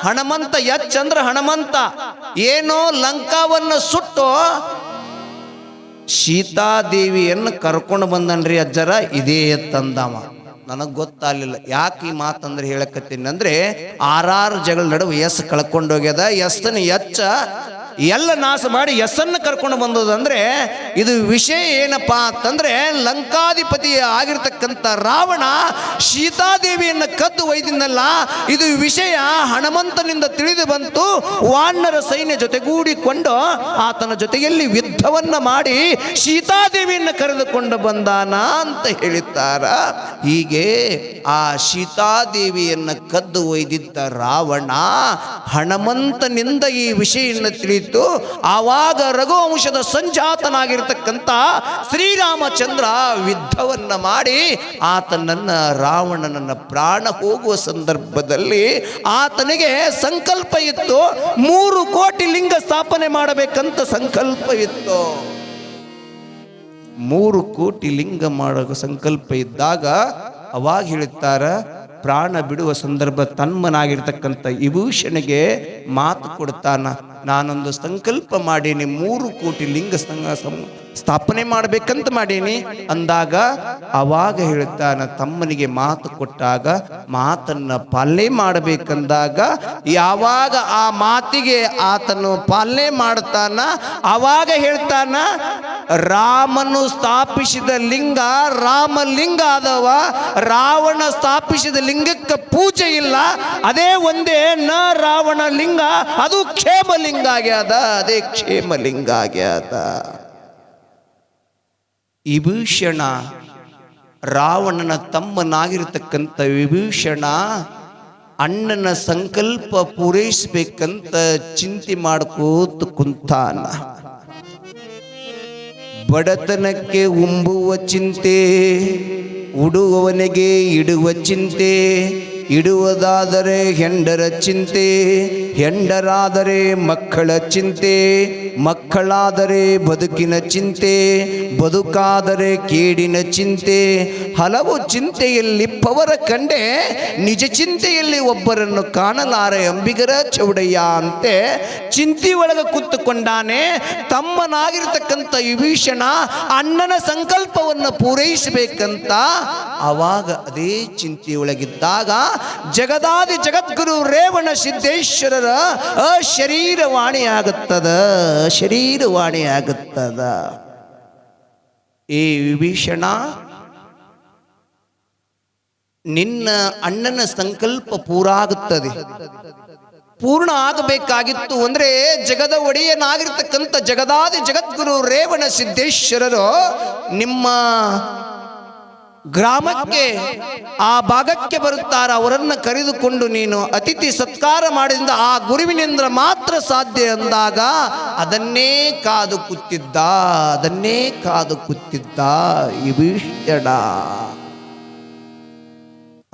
ಹನುಮಂತ. ಎಚ್ ಅಂದ್ರ ಹನುಮಂತ ಏನೋ ಲಂಕಾವನ್ನು ಸುಟ್ಟು ಸೀತಾದೇವಿಯನ್ನು ಕರ್ಕೊಂಡು ಬಂದನ್ರಿ ಅಜ್ಜರ. ಇದೇ ತಂದವ. ನನಗೆ ಗೊತ್ತಾಗಲಿಲ್ಲ ಯಾಕೆ ಈ ಮಾತಂದ್ರೆ ಹೇಳಕತ್ತೀನಿ ಅಂದ್ರೆ ಆರಾರು ಜಗಳ ನಡುವೆ ಎಸ್ ಕಳ್ಕೊಂಡೋಗ್ಯದ. ಎಸ್ಸನ್ನು ಎಚ್ಚ ಎಲ್ಲ ನಾಶ ಮಾಡಿ ಎಸ್ಸನ್ನು ಕರ್ಕೊಂಡು ಬಂದದಂದ್ರೆ ಇದು ವಿಷಯ ಏನಪ್ಪಾ ಅಂತಂದ್ರೆ ಲಂಕಾಧಿಪತಿ ಆಗಿರ್ತಕ್ಕಂಥ ರಾವಣ ಸೀತಾದೇವಿಯನ್ನು ಕದ್ದು ಒಯ್ದಿನಲ್ಲ, ಇದು ವಿಷಯ ಹನುಮಂತನಿಂದ ತಿಳಿದು ಬಂತು. ವಾನರ ಸೈನ್ಯ ಜೊತೆಗೂಡಿಕೊಂಡು ಆತನ ಜೊತೆಯಲ್ಲಿ ಯುದ್ಧವನ್ನ ಮಾಡಿ ಸೀತಾದೇವಿಯನ್ನು ಕರೆದುಕೊಂಡು ಬಂದಾನ ಅಂತ ಹೇಳಿದ್ದಾರ. ಹೀಗೆ ಆ ಸೀತಾದೇವಿಯನ್ನು ಕದ್ದು ಒಯ್ದಿದ್ದ ರಾವಣ ಹನುಮಂತನಿಂದ ಈ ವಿಷಯವನ್ನು ತಿಳಿದು ಆವಾಗ ರಘುವಂಶದ ಸಂಜಾತನಾಗಿರ್ತಕ್ಕಂಥ ಶ್ರೀರಾಮಚಂದ್ರ ಯುದ್ಧವನ್ನ ಮಾಡಿ ಆತನನ್ನ ರಾವಣನನ್ನ ಪ್ರಾಣ ಹೋಗುವ ಸಂದರ್ಭದಲ್ಲಿ ಆತನಿಗೆ ಸಂಕಲ್ಪ ಇತ್ತು. 3 ಕೋಟಿ ಲಿಂಗ ಸ್ಥಾಪನೆ ಮಾಡಬೇಕಂತ ಸಂಕಲ್ಪ ಇತ್ತು. 3 ಕೋಟಿ ಲಿಂಗ ಮಾಡೋ ಸಂಕಲ್ಪ ಇದ್ದಾಗ ಅವಾಗ ಹೇಳುತ್ತಾರ ಪ್ರಾಣ ಬಿಡುವ ಸಂದರ್ಭ ತನ್ಮನಾಗಿರ್ತಕ್ಕಂಥ ವಿಭೂಷಣಿಗೆ ಮಾತು ಕೊಡ್ತಾನ. ನಾನೊಂದು ಸಂಕಲ್ಪ ಮಾಡೀನಿ, 3 ಕೋಟಿ ಲಿಂಗ ಸ್ಥಾಪನೆ ಮಾಡಬೇಕಂತ ಮಾಡೀನಿ ಅಂದಾಗ ಅವಾಗ ಹೇಳ್ತಾನ ತಮ್ಮನಿಗೆ ಮಾತು ಕೊಟ್ಟಾಗ ಮಾತನ್ನ ಪಾಲನೆ ಮಾಡಬೇಕಂದಾಗ ಯಾವಾಗ ಆ ಮಾತಿಗೆ ಆತನು ಪಾಲನೆ ಮಾಡ್ತಾನ ಅವಾಗ ಹೇಳ್ತಾನ ರಾಮನು ಸ್ಥಾಪಿಸಿದ ಲಿಂಗ ರಾಮಲಿಂಗ ಆದವ, ರಾವಣ ಸ್ಥಾಪಿಸಿದ ಲಿಂಗಕ್ಕೆ ಪೂಜೆ ಇಲ್ಲ. ಅದೇ ಒಂದೇ ನ ರಾವಣ ಲಿಂಗ, ಅದು ಕ್ಷೇಮಲಿಂಗ ಆಗ್ಯಾದ. ಅದೇ ಕ್ಷೇಮಲಿಂಗ ಆಗ್ಯಾದ. ವಿಭೀಷಣ ರಾವಣನ ತಮ್ಮನಾಗಿರ್ತಕ್ಕಂಥ ವಿಭೀಷಣ ಅಣ್ಣನ ಸಂಕಲ್ಪ ಪೂರೈಸಬೇಕಂತ ಚಿಂತೆ ಮಾಡ್ಕೋತ ಕುಂತಾನ. ಬಡತನಕ್ಕೆ ಉಂಬುವ ಚಿಂತೆ, ಉಡುವವನಿಗೆ ಇಡುವ ಚಿಂತೆ, ಇಡುವುದಾದರೆ ಹೆಂಡರ ಚಿಂತೆ, ಹೆಂಡರಾದರೆ ಮಕ್ಕಳ ಚಿಂತೆ, ಮಕ್ಕಳಾದರೆ ಬದುಕಿನ ಚಿಂತೆ, ಬದುಕಾದರೆ ಕೇಡಿನ ಚಿಂತೆ. ಹಲವು ಚಿಂತೆಯಲ್ಲಿಪ್ಪವರ ಕಂಡೆ ನಿಜ ಚಿಂತೆಯಲ್ಲಿ ಒಬ್ಬರನ್ನು ಕಾಣಲಾರೆ ಅಂಬಿಗರ ಚೌಡಯ್ಯ ಅಂತೆ ಚಿಂತೆ ಒಳಗೆ ಕೂತುಕೊಂಡಾನೆ. ತಮ್ಮನಾಗಿರ್ತಕ್ಕಂಥ ವಿಭೀಷಣ ಅಣ್ಣನ ಸಂಕಲ್ಪವನ್ನು ಪೂರೈಸಬೇಕಂತ ಆವಾಗ ಅದೇ ಚಿಂತೆಯೊಳಗಿದ್ದಾಗ ಜಗದಾದಿ ಜಗದ್ಗುರು ರೇವಣ ಸಿದ್ದೇಶ್ವರರ ಶರೀರವಾಣಿಯಾಗುತ್ತದ. ಶರೀರವಾಣಿಯಾಗುತ್ತದ. ಏ ವಿಭೀಷಣ, ನಿನ್ನ ಅಣ್ಣನ ಸಂಕಲ್ಪ ಪೂರ ಆಗುತ್ತದೆ. ಪೂರ್ಣ ಆಗಬೇಕಾಗಿತ್ತು ಅಂದ್ರೆ ಜಗದ ಒಡೆಯನಾಗಿರ್ತಕ್ಕಂಥ ಜಗದಾದಿ ಜಗದ್ಗುರು ರೇವಣ ಸಿದ್ದೇಶ್ವರರು ನಿಮ್ಮ ಗ್ರಾಮಕ್ಕೆ ಆ ಭಾಗಕ್ಕೆ ಬರುತ್ತಾರೆ. ಅವರನ್ನು ಕರೆದುಕೊಂಡು ನೀನು ಅತಿಥಿ ಸತ್ಕಾರ ಮಾಡಿದ ಆ ಗುರುವಿನಿಂದ ಮಾತ್ರ ಸಾಧ್ಯ ಅಂದಾಗ ಅದನ್ನೇ ಕಾದು ಕೂತಿದ್ದ ವಿಭೀಷಣ.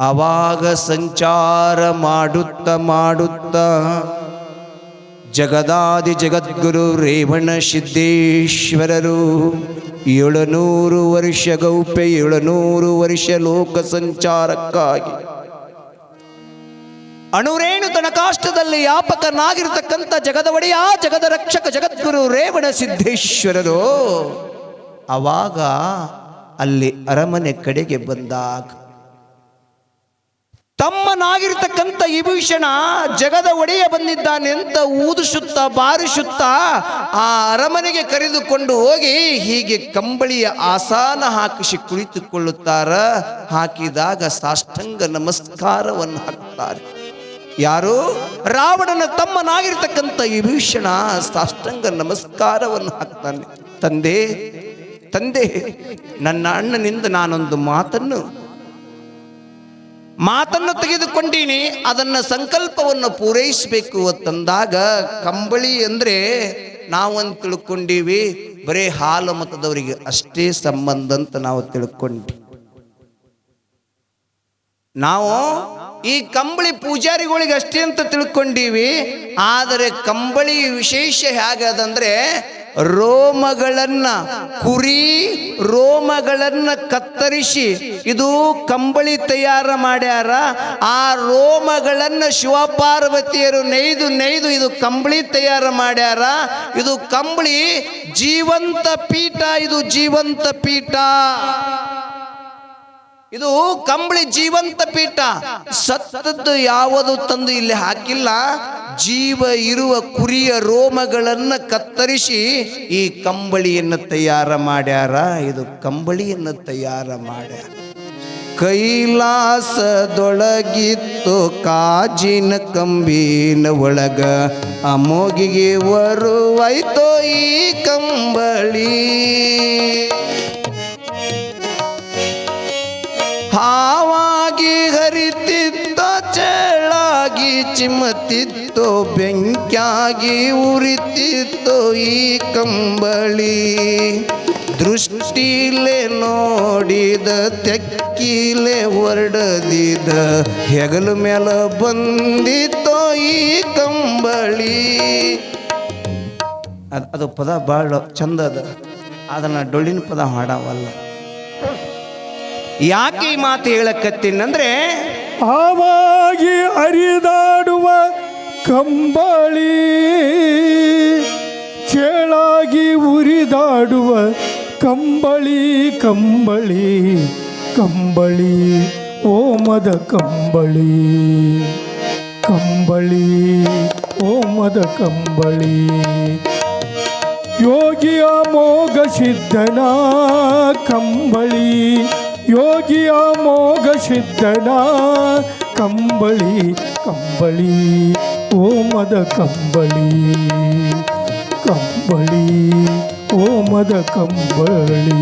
ಆವಾಗ ಸಂಚಾರ ಮಾಡುತ್ತಾ ಜಗದಾದಿ ಜಗದ್ಗುರು ರೇವಣ ಸಿದ್ದೇಶ್ವರರು 700 ವರ್ಷ ಗೌಪ್ಯ 700 ವರ್ಷ ಲೋಕ ಸಂಚಾರಕ್ಕಾಗಿ ಅಣುರೇಣು ತನಕಾಷ್ಟದಲ್ಲಿ ವ್ಯಾಪಕನಾಗಿರ್ತಕ್ಕಂಥ ಜಗದ ಒಡೆಯ ಜಗದ ರಕ್ಷಕ ಜಗದ್ಗುರು ರೇವಣ ಸಿದ್ದೇಶ್ವರರು ಆವಾಗ ಅಲ್ಲಿ ಅರಮನೆ ಕಡೆಗೆ ಬಂದಾಗ ತಮ್ಮನಾಗಿರ್ತಕ್ಕಂಥ ವಿಭೀಷಣ ಜಗದ ಒಡೆಯ ಬಂದಿದ್ದಾನೆ ಅಂತ ಊದಿಸುತ್ತಾ ಬಾರಿಸುತ್ತಾ ಆ ಅರಮನೆಗೆ ಕರೆದುಕೊಂಡು ಹೋಗಿ ಹೀಗೆ ಕಂಬಳಿಯ ಆಸನ ಹಾಕಿಸಿ ಕುಳಿತುಕೊಳ್ಳುತ್ತಾರ. ಹಾಕಿದಾಗ ಸಾಷ್ಟಾಂಗ ನಮಸ್ಕಾರವನ್ನು ಹಾಕ್ತಾರೆ. ಯಾರು? ರಾವಣನ ತಮ್ಮನಾಗಿರ್ತಕ್ಕಂಥ ವಿಭೀಷಣ ಸಾಷ್ಟಾಂಗ ನಮಸ್ಕಾರವನ್ನು ಹಾಕ್ತಾನೆ. ತಂದೆ ತಂದೆ, ನನ್ನ ಅಣ್ಣನಿಂದ ನಾನೊಂದು ಮಾತನ್ನು ತೆಗೆದುಕೊಂಡೀನಿ, ಅದನ್ನ ಸಂಕಲ್ಪವನ್ನು ಪೂರೈಸಬೇಕು ಅಂತಂದಾಗ ಕಂಬಳಿ ಅಂದ್ರೆ ನಾವಂತ ತಿಳ್ಕೊಂಡೀವಿ ಬರೇ ಹಾಲು ಮತದವರಿಗೆ ಅಷ್ಟೇ ಸಂಬಂಧ ಅಂತ ನಾವು ತಿಳ್ಕೊಂಡ್ವಿ. ನಾವು ಈ ಕಂಬಳಿ ಪೂಜಾರಿಗಳಿಗೆ ಅಷ್ಟೇ ಅಂತ ತಿಳ್ಕೊಂಡೀವಿ. ಆದರೆ ಕಂಬಳಿ ವಿಶೇಷ ಹೇಗದಂದ್ರೆ ಕುರಿ ರೋಮಗಳನ್ನ ಕತ್ತರಿಸಿ ಇದು ಕಂಬಳಿ ತಯಾರ ಮಾಡ್ಯಾರ. ಆ ರೋಮಗಳನ್ನ ಶಿವಪಾರ್ವತಿಯರು ನೇಯ್ದು ಇದು ಕಂಬಳಿ ತಯಾರ ಮಾಡ್ಯಾರ. ಇದು ಕಂಬಳಿ ಜೀವಂತ ಪೀಠ, ಇದು ಜೀವಂತ ಪೀಠ, ಇದು ಕಂಬಳಿ ಜೀವಂತ ಪೀಠ. ಸತ್ತದ್ದು ಯಾವುದು ತಂದು ಇಲ್ಲಿ ಹಾಕಿಲ್ಲ. ಜೀವ ಇರುವ ಕುರಿಯ ರೋಮಗಳನ್ನು ಕತ್ತರಿಸಿ ಈ ಕಂಬಳಿಯನ್ನು ತಯಾರ ಮಾಡ್ಯಾರ. ಇದು ಕಂಬಳಿಯನ್ನು ತಯಾರ ಮಾಡ್ಯಾರ. ಕೈಲಾಸದೊಳಗಿತ್ತು ಕಾಜಿನ ಕಂಬಿನ ಒಳಗ ಅಮೋಗಿಗೆ ಬರುವಾಯ್ತೋ ಈ ಕಂಬಳಿ. ಹಾವಾಗಿ ಹರಿತಿತ್ತೋ ಚೇಳಾಗಿ ಚಿಮ್ಮತಿತ್ತೋ ಬೆಂಕ್ಯಾಗಿ ಉರಿತಿತ್ತೋ ಈ ಕಂಬಳಿ. ದೃಷ್ಟಿಲೆ ನೋಡಿದ ತೆಕ್ಕಿಲೆ ಹೊರಡದಿದ ಹೆಗಲ ಮೇಲ ಬಂದಿತ್ತೋ ಈ ಕಂಬಳಿ. ಅದು ಪದ ಭಾಳ ಚಂದ ಅದ, ಅದನ್ನ ಡೊಳ್ಳಿನ ಪದ ಹಾಡವಲ್ಲ. ಯಾಕೆ ಈ ಮಾತು ಹೇಳಕತ್ತೀನಂದ್ರೆ ಆವಾಗಿ ಹರಿದಾಡುವ ಕಂಬಳಿ, ಚೇಳಾಗಿ ಉರಿದಾಡುವ ಕಂಬಳಿ. ಕಂಬಳಿ ಕಂಬಳಿ ಓಮದ ಕಂಬಳಿ, ಕಂಬಳಿ ಓಮದ ಕಂಬಳಿ. ಯೋಗಿಯ ಮೋಗ ಸಿದ್ಧನ ಕಂಬಳಿ, ಯೋಗಿಯ ಮೋಗ ಸಿದ್ಧನ ಕಂಬಳಿ. ಕಂಬಳಿ ಓಮದ ಕಂಬಳಿ, ಕಂಬಳಿ ಓಮದ ಕಂಬಳಿ.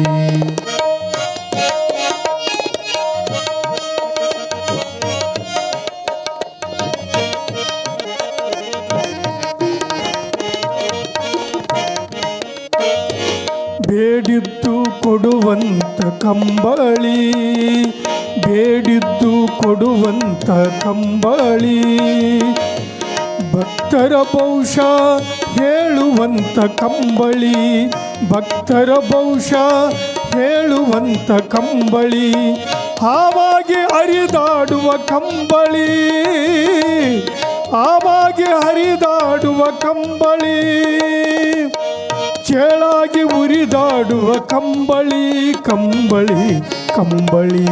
ಬೇಡಿದ್ದು ಕೊಡುವಂತ ಕಂಬಳಿ, ಬೇಡಿದ್ದು ಕೊಡುವಂತ ಕಂಬಳಿ. ಭಕ್ತರ ಭವಿಷ್ಯ ಹೇಳುವಂತ ಕಂಬಳಿ, ಭಕ್ತರ ಭವಿಷ್ಯ ಹೇಳುವಂತ ಕಂಬಳಿ. ಆವಾಗಿ ಹರಿದಾಡುವ ಕಂಬಳಿ, ಆವಾಗಿ ಹರಿದಾಡುವ ಕಂಬಳಿ. ಚೇಳಾಗಿ ಉರಿದಾಡುವ ಕಂಬಳಿ, ಕಂಬಳಿ ಕಂಬಳಿ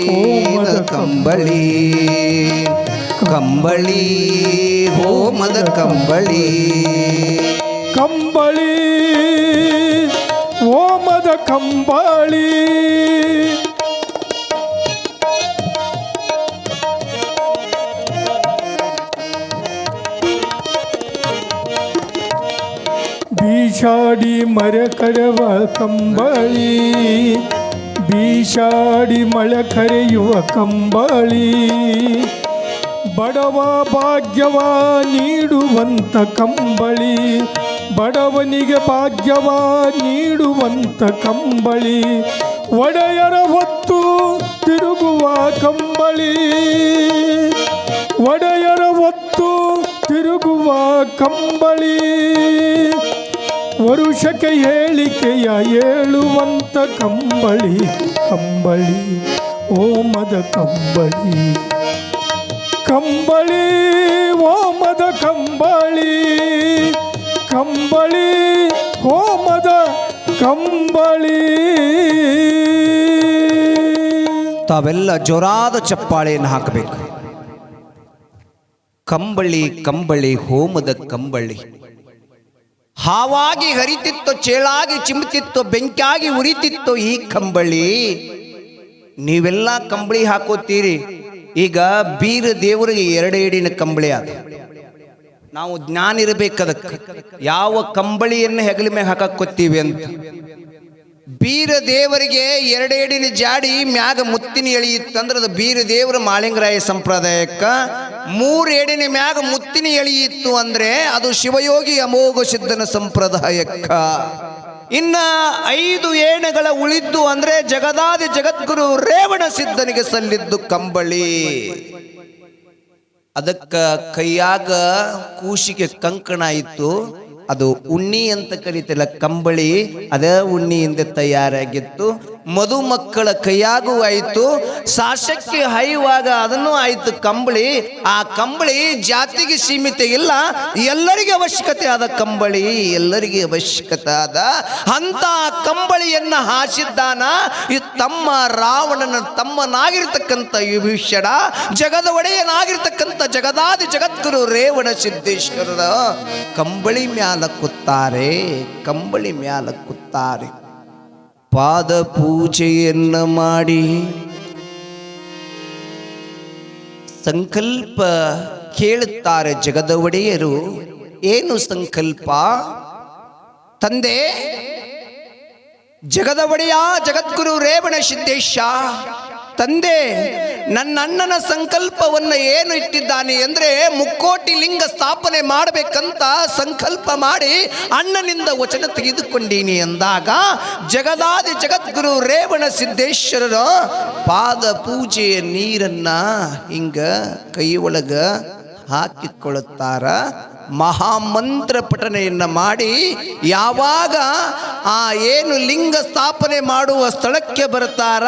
ಹೋಮದ ಕಂಬಳಿ, ಕಂಬಳಿ ಹೋಮದ ಕಂಬಳಿ. ಕಂಬಳಿ ಹೋಮದ ಕಂಬಳಿ. ಬೀಷಾಡಿ ಮರೆ ಕರೆವ ಕಂಬಳಿ, ಬೀಷಾಡಿ ಮಳೆ ಕರೆಯುವ ಕಂಬಳಿ. ಬಡವ ಭಾಗ್ಯವ ನೀಡುವಂತ ಕಂಬಳಿ, ಬಡವನಿಗೆ ಭಾಗ್ಯವ ನೀಡುವಂತ ಕಂಬಳಿ. ಒಡೆಯರ ಹೊತ್ತು ತಿರುಗುವ ಕಂಬಳಿ, ಒಡೆಯರ ಹೊತ್ತು ತಿರುಗುವ ಕಂಬಳಿ. ವರುಷಕ್ಕೆ ಹೇಳಿಕೆಯ ಹೇಳುವಂತ ಕಂಬಳಿ, ಕಂಬಳಿ ಓಮದ ಕಂಬಳಿ. ಕಂಬಳಿ ಓಮದ ಕಂಬಳಿ, ಕಂಬಳಿ ಹೋಮದ ಕಂಬಳಿ. ತಾವೆಲ್ಲ ಜೋರಾದ ಚಪ್ಪಾಳೆಯನ್ನು ಹಾಕಬೇಕು. ಕಂಬಳಿ ಕಂಬಳಿ ಹೋಮದ ಕಂಬಳಿ. ಹಾವಾಗಿ ಹರಿತಿತ್ತೋ, ಚೇಳಾಗಿ ಚಿಮ್ಮುತ್ತಿತ್ತೋ, ಬೆಂಕಿಯಾಗಿ ಉರಿತಿತ್ತೋ ಈ ಕಂಬಳಿ. ನೀವೆಲ್ಲ ಕಂಬಳಿ ಹಾಕೋತೀರಿ, ಈಗ ಬೀರ ದೇವರಿಗೆ 2 ಏಡಿನ ಕಂಬಳಿ ಆದ. ನಾವು ಜ್ಞಾನ ಇರಬೇಕದಕ್ಕೆ ಯಾವ ಕಂಬಳಿಯನ್ನು ಹೆಗಲ ಮೇಲೆ ಹಾಕಕ್ಕೊತ್ತೀವಿ ಅಂತ. ಬೀರ ದೇವರಿಗೆ 2 ಏಡಿನ ಜಾಡಿ ಮ್ಯಾಗ ಮುತ್ತಿನ ಎಳಿ ಇತ್ತಂದ್ರೆ ಅದು ಬೀರ ದೇವರ ಮಾಳಿಂಗರಾಯ ಸಂಪ್ರದಾಯಕ್ಕ. 3 ಏಡಿನ ಮ್ಯಾಗ ಮುತ್ತಿನ ಎಳಿ ಇತ್ತು ಅಂದ್ರೆ ಅದು ಶಿವಯೋಗಿ ಅಮೋಘ ಸಿದ್ಧನ ಸಂಪ್ರದಾಯಕ್ಕ. ಇನ್ನ 5 ಏಣಗಳ ಉಳಿದ್ದು ಅಂದ್ರೆ ಜಗದಾದಿ ಜಗದ್ಗುರು ರೇವಣ ಸಿದ್ಧನಿಗೆ ಸಲ್ಲಿದ್ದು ಕಂಬಳಿ. ಅದಕ್ಕ ಕೈಯಾಗ ಕೂಸಿಗೆ ಕಂಕಣ ಇತ್ತು, ಅದು ಉಣ್ಣಿ ಅಂತ ಕರೀತಿಲ್ಲ, ಕಂಬಳಿ ಅದ ಉಣ್ಣಿಯಿಂದ ತಯಾರಾಗಿತ್ತು. ಮಧುಮಕ್ಕಳ ಕೈಯಾಗೂ ಆಯಿತು, ಸಾಶಕ್ಕೆ ಹೈಯುವಾಗ ಅದನ್ನು ಆಯಿತು ಕಂಬಳಿ. ಆ ಕಂಬಳಿ ಜಾತಿಗೆ ಸೀಮಿತ ಇಲ್ಲ, ಎಲ್ಲರಿಗೆ ಅವಶ್ಯಕತೆ ಆದ ಕಂಬಳಿ, ಎಲ್ಲರಿಗೆ ಅವಶ್ಯಕತೆ ಆದ ಅಂತ ಕಂಬಳಿಯನ್ನ ಹಾಸಿದ್ದಾನ ಈ ತಮ್ಮ ರಾವಣನ ತಮ್ಮನಾಗಿರ್ತಕ್ಕಂಥ ವಿಭೀಷಣ, ಜಗದ ಒಡೆಯನಾಗಿರ್ತಕ್ಕಂಥ ಜಗದಾದಿ ಜಗದ್ಗುರು ರೇವಣ ಸಿದ್ದೇಶ್ವರರ ಕಂಬಳಿ ಮ್ಯಾಲ ಕೂತಾರೆ, ಕಂಬಳಿ ಮ್ಯಾಲ ಕೂತಾರೆ. ಪಾದ ಪೂಜೆಯನ್ನ ಮಾಡಿ ಸಂಕಲ್ಪ ಕೇಳುತ್ತಾರೆ ಜಗದ ಒಡೆಯರು. ಏನು ಸಂಕಲ್ಪ? ತಂದೆ ಜಗದ ಒಡೆಯ ಜಗದ್ಗುರು ರೇವಣ ಸಿದ್ದೇಶ, ತಂದೆ ನನ್ನ ಅಣ್ಣನ ಸಂಕಲ್ಪವನ್ನ ಏನು ಇಟ್ಟಿದ್ದಾನೆ ಅಂದ್ರೆ ಮುಕ್ಕೋಟಿ ಲಿಂಗ ಸ್ಥಾಪನೆ ಮಾಡಬೇಕಂತ ಸಂಕಲ್ಪ ಮಾಡಿ ಅಣ್ಣನಿಂದ ವಚನ ತೆಗೆದುಕೊಂಡೀನಿ ಅಂದಾಗ ಜಗದಾದಿ ಜಗದ್ಗುರು ರೇವಣ ಸಿದ್ದೇಶ್ವರರ ಪಾದ ಪೂಜೆಯ ನೀರನ್ನ ಹಿಂಗ ಕೈ ಒಳಗ ಹಾಕಿಕೊಳ್ಳುತ್ತಾರ. ಮಹಾಮಂತ್ರ ಪಠನೆಯನ್ನ ಮಾಡಿ ಯಾವಾಗ ಆ ಏನು ಲಿಂಗ ಸ್ಥಾಪನೆ ಮಾಡುವ ಸ್ಥಳಕ್ಕೆ ಬರ್ತಾರ,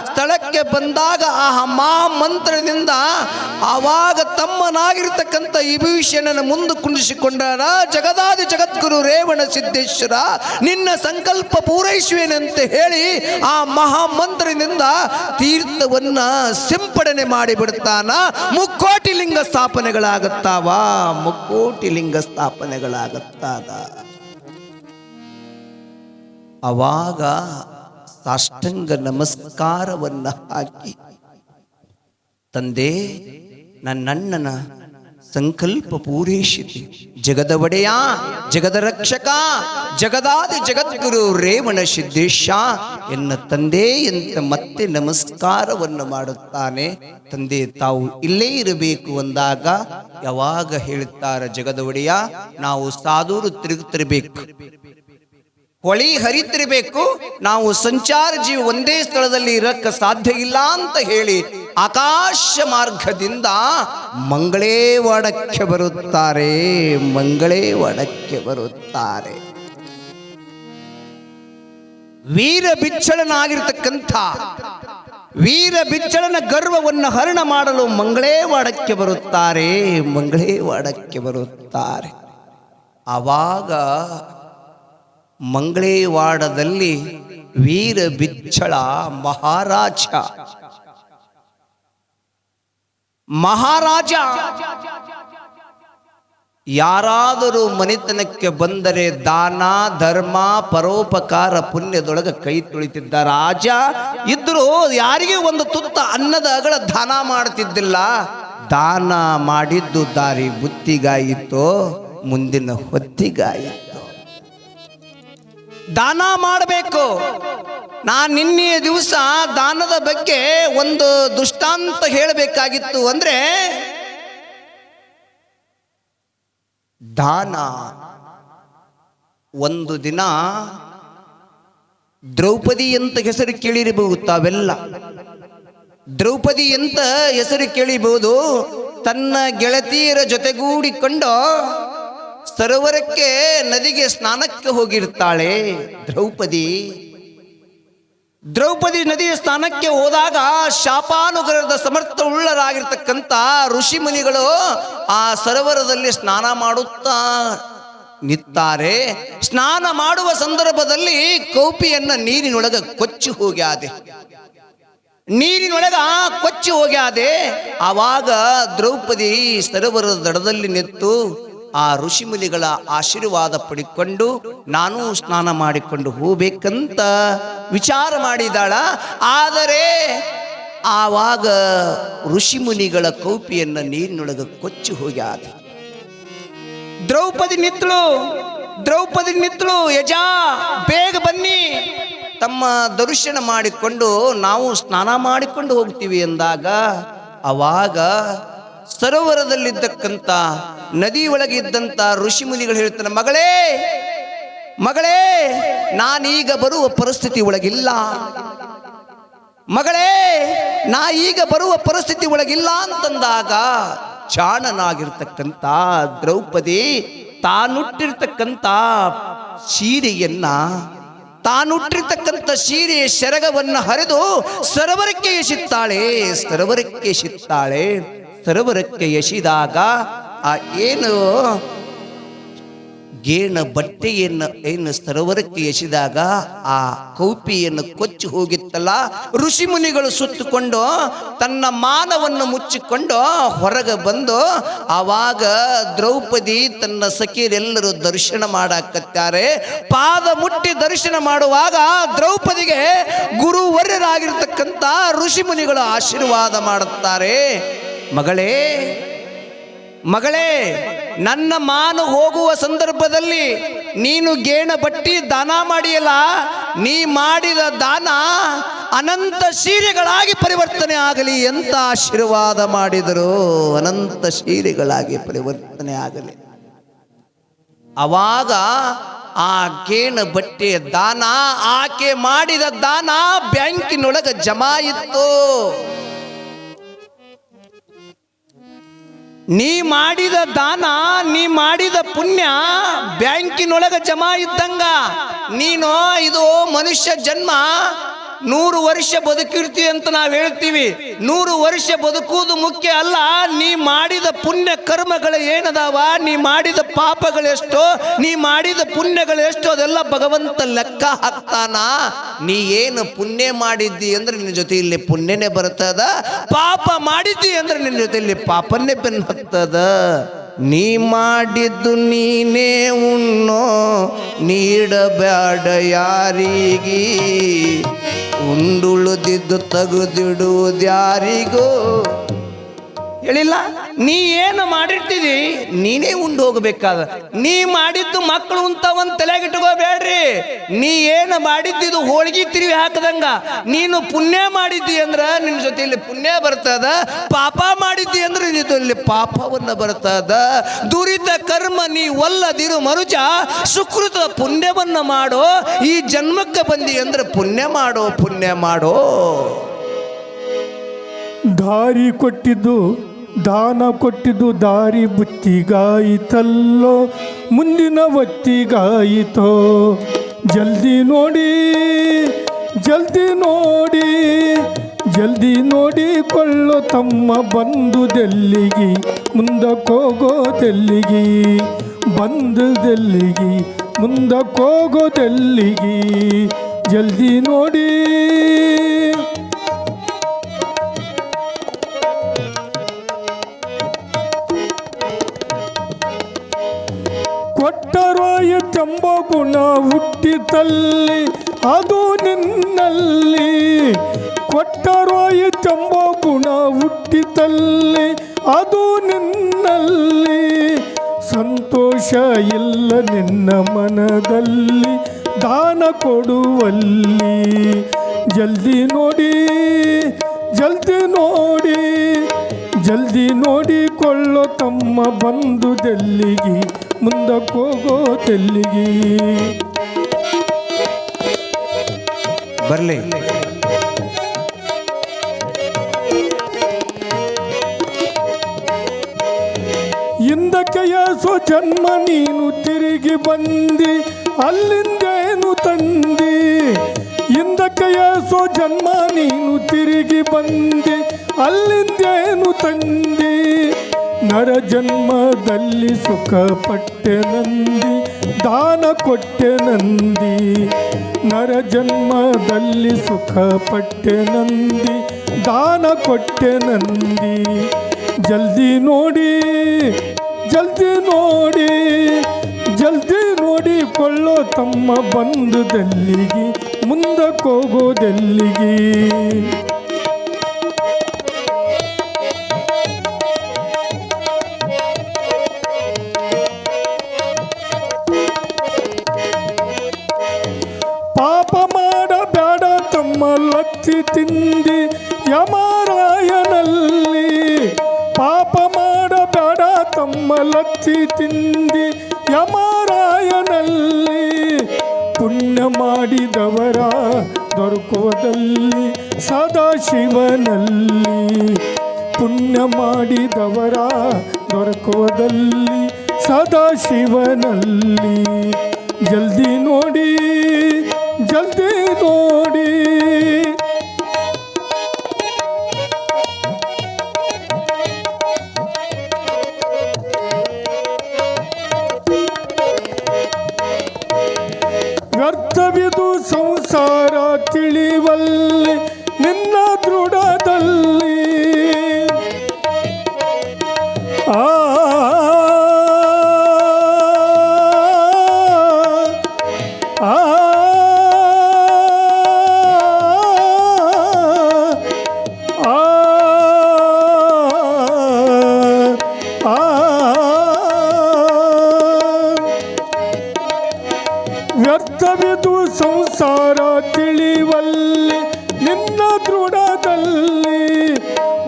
ಸ್ಥಳಕ್ಕೆ ಬಂದಾಗ ಆ ಮಹಾಮಂತ್ರದಿಂದ ಆವಾಗ ತಮ್ಮನಾಗಿರ್ತಕ್ಕಂಥ ವಿಭೀಷಣನ ಮುಂದೆ ಕುಂಡಿಸಿಕೊಂಡಾರ. ಜಗದಾದಿ ಜಗದ್ಗುರು ರೇವಣ ಸಿದ್ದೇಶ್ವರ ನಿನ್ನ ಸಂಕಲ್ಪ ಪೂರೈಸುವೇನಂತ ಹೇಳಿ ಆ ಮಹಾಮಂತ್ರದಿಂದ ತೀರ್ಥವನ್ನ ಸಿಂಪಡಣೆ ಮಾಡಿಬಿಡ್ತಾನ. ಮುಕ್ಕೋಟಿ ಲಿಂಗ ಸ್ಥಾಪನೆಗಳಾಗುತ್ತಾವ, ಮುಕ್ಕೋಟಿ ಲಿಂಗ ಸ್ಥಾಪನೆಗಳಾಗುತ್ತಾದ. ಅವಾಗ ಸಾಷ್ಟಾಂಗ ನಮಸ್ಕಾರವನ್ನ ಹಾಕಿ, ತಂದೆ ನನ್ನಣ್ಣನ ಸಂಕಲ್ಪ ಪೂರೈಸಿದೆ, ಜಗದ ಒಡೆಯ ಜಗದ ರಕ್ಷಕ ಜಗದಾದಿ ಜಗದ್ಗುರು ರೇವಣ ಸಿದ್ದೇಶ ಎನ್ನ ತಂದೆ ಅಂತ ಮತ್ತೆ ನಮಸ್ಕಾರವನ್ನು ಮಾಡುತ್ತಾನೆ. ತಂದೆ ತಾವು ಇಲ್ಲೇ ಇರಬೇಕು ಅಂದಾಗ ಯಾವಾಗ ಹೇಳುತ್ತಾರೆ ಜಗದ ಒಡೆಯ, ನಾವು ಸಾದೂರು ತಿರುಗುತ್ತಿರಬೇಕು, ಹೊಳಿ ಹರಿತಿರಬೇಕು, ನಾವು ಸಂಚಾರ ಜೀವ ಒಂದೇ ಸ್ಥಳದಲ್ಲಿ ಇರಕ್ಕೆ ಸಾಧ್ಯ ಇಲ್ಲ ಅಂತ ಹೇಳಿ ಆಕಾಶ ಮಾರ್ಗದಿಂದ ಮಂಗಳೇವಾಡಕ್ಕೆ ಬರುತ್ತಾರೆ, ಮಂಗಳೇವಾಡಕ್ಕೆ ಬರುತ್ತಾರೆ. ವೀರ ಬಿಚ್ಚಳನಾಗಿರ್ತಕ್ಕಂಥ ವೀರ ಬಿಚ್ಚಳನ ಗರ್ವವನ್ನು ಹರಣ ಮಾಡಲು ಮಂಗಳೇವಾಡಕ್ಕೆ ಬರುತ್ತಾರೆ, ಮಂಗಳೇವಾಡಕ್ಕೆ ಬರುತ್ತಾರೆ. ಆವಾಗ ಮಂಗಳೇವಾಡದಲ್ಲಿ ವೀರ ಬಿಚ್ಚಳ ಮಹಾರಾಜ ಯಾರಾದರೂ ಮನೆತನಕ್ಕೆ ಬಂದರೆ ದಾನ ಧರ್ಮ ಪರೋಪಕಾರ ಪುಣ್ಯದೊಳಗೆ ಕೈ ತುಳಿತಿದ್ದ ರಾಜ ಇದ್ರೂ ಯಾರಿಗೆ ಒಂದು ತುತ್ತ ಅನ್ನದ ಅಗಳ ದಾನ ಮಾಡ್ತಿದ್ದಿಲ್ಲ. ದಾನ ಮಾಡಿದ್ದು ದಾರಿ ಬುತ್ತಿಗಾಯಿತು, ಮುಂದಿನ ಹೊತ್ತಿಗಾಯಿತು. ದಾನ ಮಾಡಬೇಕು. ನಾನು ನಿನ್ನೆಯ ದಿವಸ ದಾನದ ಬಗ್ಗೆ ಒಂದು ದೃಷ್ಟಾಂತ ಹೇಳಬೇಕಾಗಿತ್ತು. ಅಂದ್ರೆ ದಾನ ಒಂದು ದಿನ ದ್ರೌಪದಿ ಅಂತ ಹೆಸರು ಕೇಳಿರಬಹುದು ತಾವೆಲ್ಲ. ದ್ರೌಪದಿ ಅಂತ ಹೆಸರು ಕೇಳಿಬಹುದು. ತನ್ನ ಗೆಳತಿಯರ ಜೊತೆಗೂಡಿಕೊಂಡು ಸರೋವರಕ್ಕೆ ನದಿಗೆ ಸ್ನಾನಕ್ಕೆ ಹೋಗಿರ್ತಾಳೆ ದ್ರೌಪದಿ ನದಿಯ ಸ್ನಾನಕ್ಕೆ ಹೋದಾಗ ಶಾಪಾನುಗ್ರಹದ ಸಮರ್ಥ ಉಳ್ಳರಾಗಿರ್ತಕ್ಕಂಥ ಋಷಿ ಮುನಿಗಳು ಆ ಸರೋವರದಲ್ಲಿ ಸ್ನಾನ ಮಾಡುತ್ತಾ ನಿತ್ತಾರೆ. ಸ್ನಾನ ಮಾಡುವ ಸಂದರ್ಭದಲ್ಲಿ ಕೌಪಿಯನ್ನ ನೀರಿನೊಳಗ ಕೊಚ್ಚಿ ಹೋಗ್ಯಾದೆ. ಆವಾಗ ದ್ರೌಪದಿ ಸರೋವರದ ದಡದಲ್ಲಿ ನಿಂತು ಆ ಋಷಿಮುನಿಗಳ ಆಶೀರ್ವಾದ ಪಡಿಕೊಂಡು ನಾನು ಸ್ನಾನ ಮಾಡಿಕೊಂಡು ಹೋಗ್ಬೇಕಂತ ವಿಚಾರ ಮಾಡಿದಾಳ. ಆದರೆ ಆವಾಗ ಋಷಿಮುನಿಗಳ ಕೌಪಿಯನ್ನು ನೀರಿನೊಳಗೆ ಕೊಚ್ಚಿ ಹೋಗ್ಯಾದ. ದ್ರೌಪದಿ ನಿತ್ಳು ಯಜಾ ಬೇಗ ಬನ್ನಿ, ತಮ್ಮ ದರ್ಶನ ಮಾಡಿಕೊಂಡು ನಾವು ಸ್ನಾನ ಮಾಡಿಕೊಂಡು ಹೋಗ್ತೀವಿ ಎಂದಾಗ ಅವಾಗ ಸರೋವರದಲ್ಲಿದ್ದಕ್ಕಂಥ ನದಿ ಒಳಗಿದ್ದಂಥ ಋಷಿಮುನಿಗಳು ಹೇಳ್ತಾನೆ, ಮಗಳೇ ನಾನೀಗ ಬರುವ ಪರಿಸ್ಥಿತಿ ಒಳಗಿಲ್ಲ, ನಾ ಈಗ ಬರುವ ಪರಿಸ್ಥಿತಿ ಒಳಗಿಲ್ಲ ಅಂತಂದಾಗ ಚಾಣನಾಗಿರ್ತಕ್ಕಂಥ ದ್ರೌಪದಿ ತಾನುಟ್ಟಿರ್ತಕ್ಕಂಥ ಸೀರೆಯ ಸೆರಗವನ್ನು ಹರಿದು ಸರೋವರಕ್ಕೆ ಎಸೆದಾಗ ಆ ಗೇಣ ಬಟ್ಟೆಯನ್ನು ಸರೋವರಕ್ಕೆ ಎಸೆದಾಗ ಆ ಕೌಪಿಯನ್ನು ಕೊಚ್ಚಿ ಹೋಗಿತ್ತಲ್ಲ, ಋಷಿಮುನಿಗಳು ಸುತ್ತುಕೊಂಡು ತನ್ನ ಮಾನವನ್ನು ಮುಚ್ಚಿಕೊಂಡು ಹೊರಗೆ ಬಂದು ಆವಾಗ ದ್ರೌಪದಿ ತನ್ನ ಸಖಿಯರೆಲ್ಲರೂ ದರ್ಶನ ಮಾಡಾಕತ್ತಾರೆ. ಪಾದ ಮುಟ್ಟಿ ದರ್ಶನ ಮಾಡುವಾಗ ದ್ರೌಪದಿಗೆ ಗುರುವರ್ಯರಾಗಿರ್ತಕ್ಕಂಥ ಋಷಿಮುನಿಗಳು ಆಶೀರ್ವಾದ ಮಾಡುತ್ತಾರೆ. ಮಗಳೇ ನನ್ನ ಮಾನು ಹೋಗುವ ಸಂದರ್ಭದಲ್ಲಿ ನೀನು ಗೇಣ ಬಟ್ಟಿ ದಾನ ಮಾಡಿಯಲ್ಲ, ನೀ ಮಾಡಿದ ದಾನ ಅನಂತ ಸೀರೆಗಳಾಗಿ ಪರಿವರ್ತನೆ ಆಗಲಿ ಅಂತ ಆಶೀರ್ವಾದ ಮಾಡಿದರು. ಅನಂತ ಸೀರೆಗಳಾಗಿ ಪರಿವರ್ತನೆ ಆಗಲಿ. ಅವಾಗ ಆ ಗೇಣ ಬಟ್ಟೆಯ ದಾನ, ಆಕೆ ಮಾಡಿದ ದಾನ ಬ್ಯಾಂಕಿನೊಳಗೆ ಜಮಾ ಇತ್ತು. ನೀ ಮಾಡಿದ ದಾನ, ನೀ ಮಾಡಿದ ಪುಣ್ಯ ಬ್ಯಾಂಕಿನೊಳಗೆ ಜಮಾ ಇದ್ದಂಗ. ನೀನು ಇದು ಮನುಷ್ಯ ಜನ್ಮ, 100 ವರ್ಷ ಬದುಕಿರ್ತೀವಿ ಅಂತ ನಾವು ಹೇಳ್ತೀವಿ. 100 ವರ್ಷ ಬದುಕುವುದು ಮುಖ್ಯ ಅಲ್ಲ, ನೀ ಮಾಡಿದ ಪುಣ್ಯ ಕರ್ಮಗಳು ಏನದಾವ, ನೀ ಮಾಡಿದ ಪಾಪಗಳೆಷ್ಟೋ, ನೀ ಮಾಡಿದ ಪುಣ್ಯಗಳೆಷ್ಟೋ ಅದೆಲ್ಲ ಭಗವಂತ ಲೆಕ್ಕ ಹಾಕ್ತಾನ. ನೀ ಏನು ಪುಣ್ಯ ಮಾಡಿದ್ದಿ ಅಂದ್ರೆ ನಿನ್ನ ಜೊತೆಯಲ್ಲಿ ಪುಣ್ಯನೇ ಬರ್ತದ, ಪಾಪ ಮಾಡಿದ್ದಿ ಅಂದ್ರೆ ನಿನ್ನ ಜೊತೆಯಲ್ಲಿ ಪಾಪನ್ನೇ ಬೆನ್ನು ಹತ್ತದ. ನೀ ಮಾಡಿದ್ದು ನೀನೇ ಉಣ್ಣೋ, ನೀಡಬೇಡ ಯಾರಿಗೀ, ಉಂಡುಳುದಿದ್ದು ತೆಗೆದಿಡುವುದ್ಯಾರಿಗೋ. ಹೇಳಿಲ್ಲ, ನೀ ಏನು ಮಾಡಿರ್ತೀವಿ ನೀನೇ ಉಂಡು ಹೋಗ್ಬೇಕಾದ. ನೀ ಮಾಡಿದ್ದು ಮಕ್ಕಳು ಉಂತಾವಂತ ತಲೆಗಿಟ್ಕೋಬೇಡ್ರಿ. ನೀ ಏನು ಮಾಡಿದ್ದು ಹೋಳಿಗೆ ತಿರುವಿ ಹಾಕದಂಗ. ನೀನು ಪುಣ್ಯ ಮಾಡಿದ್ದಿ ಅಂದ್ರ ನಿನ್ನ ಜೊತೆಯಲ್ಲಿ ಪುಣ್ಯ ಬರ್ತದ, ಪಾಪ ಮಾಡಿದ್ದಿ ಅಂದ್ರೆ ನಿನ್ನ ಜೊತೆಯಲ್ಲಿ ಪಾಪವನ್ನ ಬರ್ತದ. ದುರಿತ ಕರ್ಮ ನೀ ಒಲ್ಲದಿರು ಮನುಜ, ಸುಕೃತ ಪುಣ್ಯವನ್ನ ಮಾಡೋ. ಈ ಜನ್ಮಕ್ಕೆ ಬಂದಿ ಅಂದ್ರೆ ಪುಣ್ಯ ಮಾಡೋ. ದಾರಿ ಕೊಟ್ಟಿದ್ದು, ದಾನ ಕೊಟ್ಟಿದ್ದು ದಾರಿ ಬುತ್ತಿಗಾಯಿತಲ್ಲೋ, ಮುಂದಿನ ಹೊತ್ತಿಗಾಯಿತೋ. ಜಲ್ದಿ ನೋಡಿಕೊಳ್ಳೋ ತಮ್ಮ ಬಂದುದೆಲ್ಲಿಗಿ, ಮುಂದಕ್ಕೋಗೋದೆಲ್ಲಿಗಿ, ಮುಂದಕ್ಕೋಗೋದೆಲ್ಲಿಗಿ, ಜಲ್ದಿ ನೋಡಿ. ಕೊಟ್ಟರಾಯಿತೆಂಬ ಗುಣ ಹುಟ್ಟಿತಲ್ಲಿ ಅದು ನಿನ್ನಲ್ಲಿ, ಕೊಟ್ಟರಾಯಿತೆಂಬ ಗುಣ ಹುಟ್ಟಿತಲ್ಲಿ ಅದು ನಿನ್ನಲ್ಲಿ. ಸಂತೋಷ ಇಲ್ಲ ನಿನ್ನ ಮನದಲ್ಲಿ ದಾನ ಕೊಡುವಲ್ಲಿ. ಜಲ್ದಿ ನೋಡಿಕೊಳ್ಳೋ ತಮ್ಮ ಬಂದುದೆಲ್ಲಿಗಿ, ಮುಂದಕ್ಕೋಗೋದೆಲ್ಲಿಗಿ. ಬರ್ಲಿ ಹಿಂದಕ್ಕೆಯ ಸ್ವಜನ್ಮ ನೀನು ತಿರುಗಿ ಬಂದಿ, ಅಲ್ಲಿಂದೇನು ತಂದಿ. ಹಿಂದಕ್ಕೆಯ ಸ್ವಜನ್ಮ ನೀನು ತಿರುಗಿ ಬಂದಿ, ಅಲ್ಲಿಂದೇನು ತಂದಿ. ನರ ಜನ್ಮದಲ್ಲಿ ಸುಖ ಪಟ್ಟೆ ನಂದಿ, ದಾನ ಕೊಟ್ಟೆ ನಂದಿ. ನರ ಜನ್ಮದಲ್ಲಿ ಸುಖ ಪಟ್ಟೆ ನಂದಿ, ದಾನ ಕೊಟ್ಟೆ ನಂದಿ. ಜಲ್ದಿ ನೋಡಿಕೊಳ್ಳೋ ತಮ್ಮ ಬಂದುದೆಲ್ಲಿಗಿ, ಮುಂದಕ್ಕೋಗೋದೆಲ್ಲಿಗಿ. ತಮ್ಮ ಲತ್ತಿ ತಿಂದಿ ಯಮರಾಯನಲ್ಲಿ ಪಾಪ ಮಾಡಬೇಡ ತಮ್ಮ ಲತ್ತಿ ತಿಂದಿ ಯಮರಾಯನಲ್ಲಿ ಪುಣ್ಯ ಮಾಡಿದವರ ದೊರಕುವುದಲ್ಲಿ ಸದಾಶಿವನಲ್ಲಿ ಪುಣ್ಯ ಮಾಡಿದವರ ದೊರಕುವುದಲ್ಲಿ ಸದಾಶಿವನಲ್ಲಿ ಜಲ್ದಿ ನೋಡಿ ಜಲ್ದಿ ನೋಡಿ ವ್ಯರ್ಥವಿದು ಸಂಸಾರ ತಿಳಿವಲ್ಲಿ ನಿನ್ನ ದೃಢದಲ್ಲಿ ಆ ವ್ಯರ್ಥವಿದು ಸಂಸಾರ ತಿಳಿವಲ್ಲಿ ನಿನ್ನ ದೃಢದಲ್ಲಿ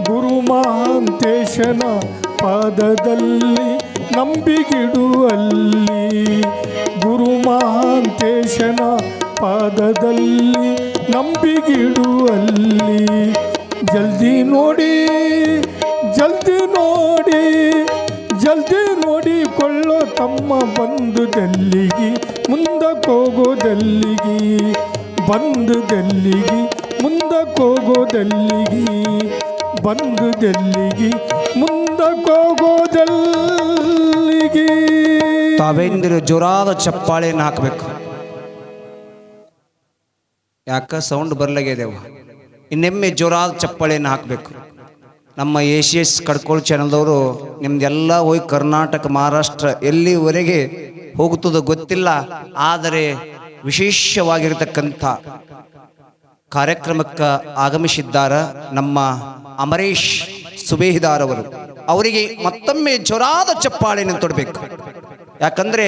ಗುರು ಮಹಾಂತೇಶನ ಪಾದದಲ್ಲಿ ನಂಬಿಗಿಡುವಲ್ಲಿ ಗುರು ಮಹಾಂತೇಶನ ಪಾದದಲ್ಲಿ ನಂಬಿಗಿಡುವಲ್ಲಿ ಜಲ್ದಿ ನೋಡಿ ಜಲ್ದಿ ನೋಡಿ ಜಲ್ದಿ ನೋಡಿಕೊಳ್ಳೋ ತಮ್ಮ ಬಂಧುದಲ್ಲಿಗೆ ಮುಂದಕ್ಕೋಗೋದಲ್ಲಿಗೆ ಬಂಧುದಲ್ಲಿಗೆ ಮುಂದಕ್ಕೋಗೋದಲ್ಲಿಗೆ ಬಂಧುದಲ್ಲಿಗೆ ಮುಂದಕ್ಕೋಗೋದಲ್ಲಿಗೆ ತಾವೇಂದಿರು ಜೋರಾದ ಚಪ್ಪಾಳೆಯನ್ನು ಹಾಕಬೇಕು. ಯಾಕ ಸೌಂಡ್ ಬರ್ಲಾಗ್ಯದೇವು, ಇನ್ನೊಮ್ಮೆ ಜೋರಾದ ಚಪ್ಪಾಳೆಯನ್ನು ಹಾಕಬೇಕು. ನಮ್ಮ ACS ಕಡ್ಕೋಳ್ ಚಾನಲ್ದವರು ನಿಮ್ದೆಲ್ಲ ಹೋಗಿ ಕರ್ನಾಟಕ ಮಹಾರಾಷ್ಟ್ರ ಎಲ್ಲಿವರೆಗೆ ಹೋಗುತ್ತದೋ ಗೊತ್ತಿಲ್ಲ, ಆದರೆ ವಿಶೇಷವಾಗಿರತಕ್ಕಂಥ ಕಾರ್ಯಕ್ರಮಕ್ಕೆ ಆಗಮಿಸಿದ್ದಾರ ನಮ್ಮ ಅಮರೇಶ್ ಸುಬೇಹಿದಾರ್ ಅವರು. ಅವರಿಗೆ ಮತ್ತೊಮ್ಮೆ ಜೋರಾದ ಚಪ್ಪಾಳೆಯನ್ನು ತೊಡಬೇಕು. ಯಾಕಂದ್ರೆ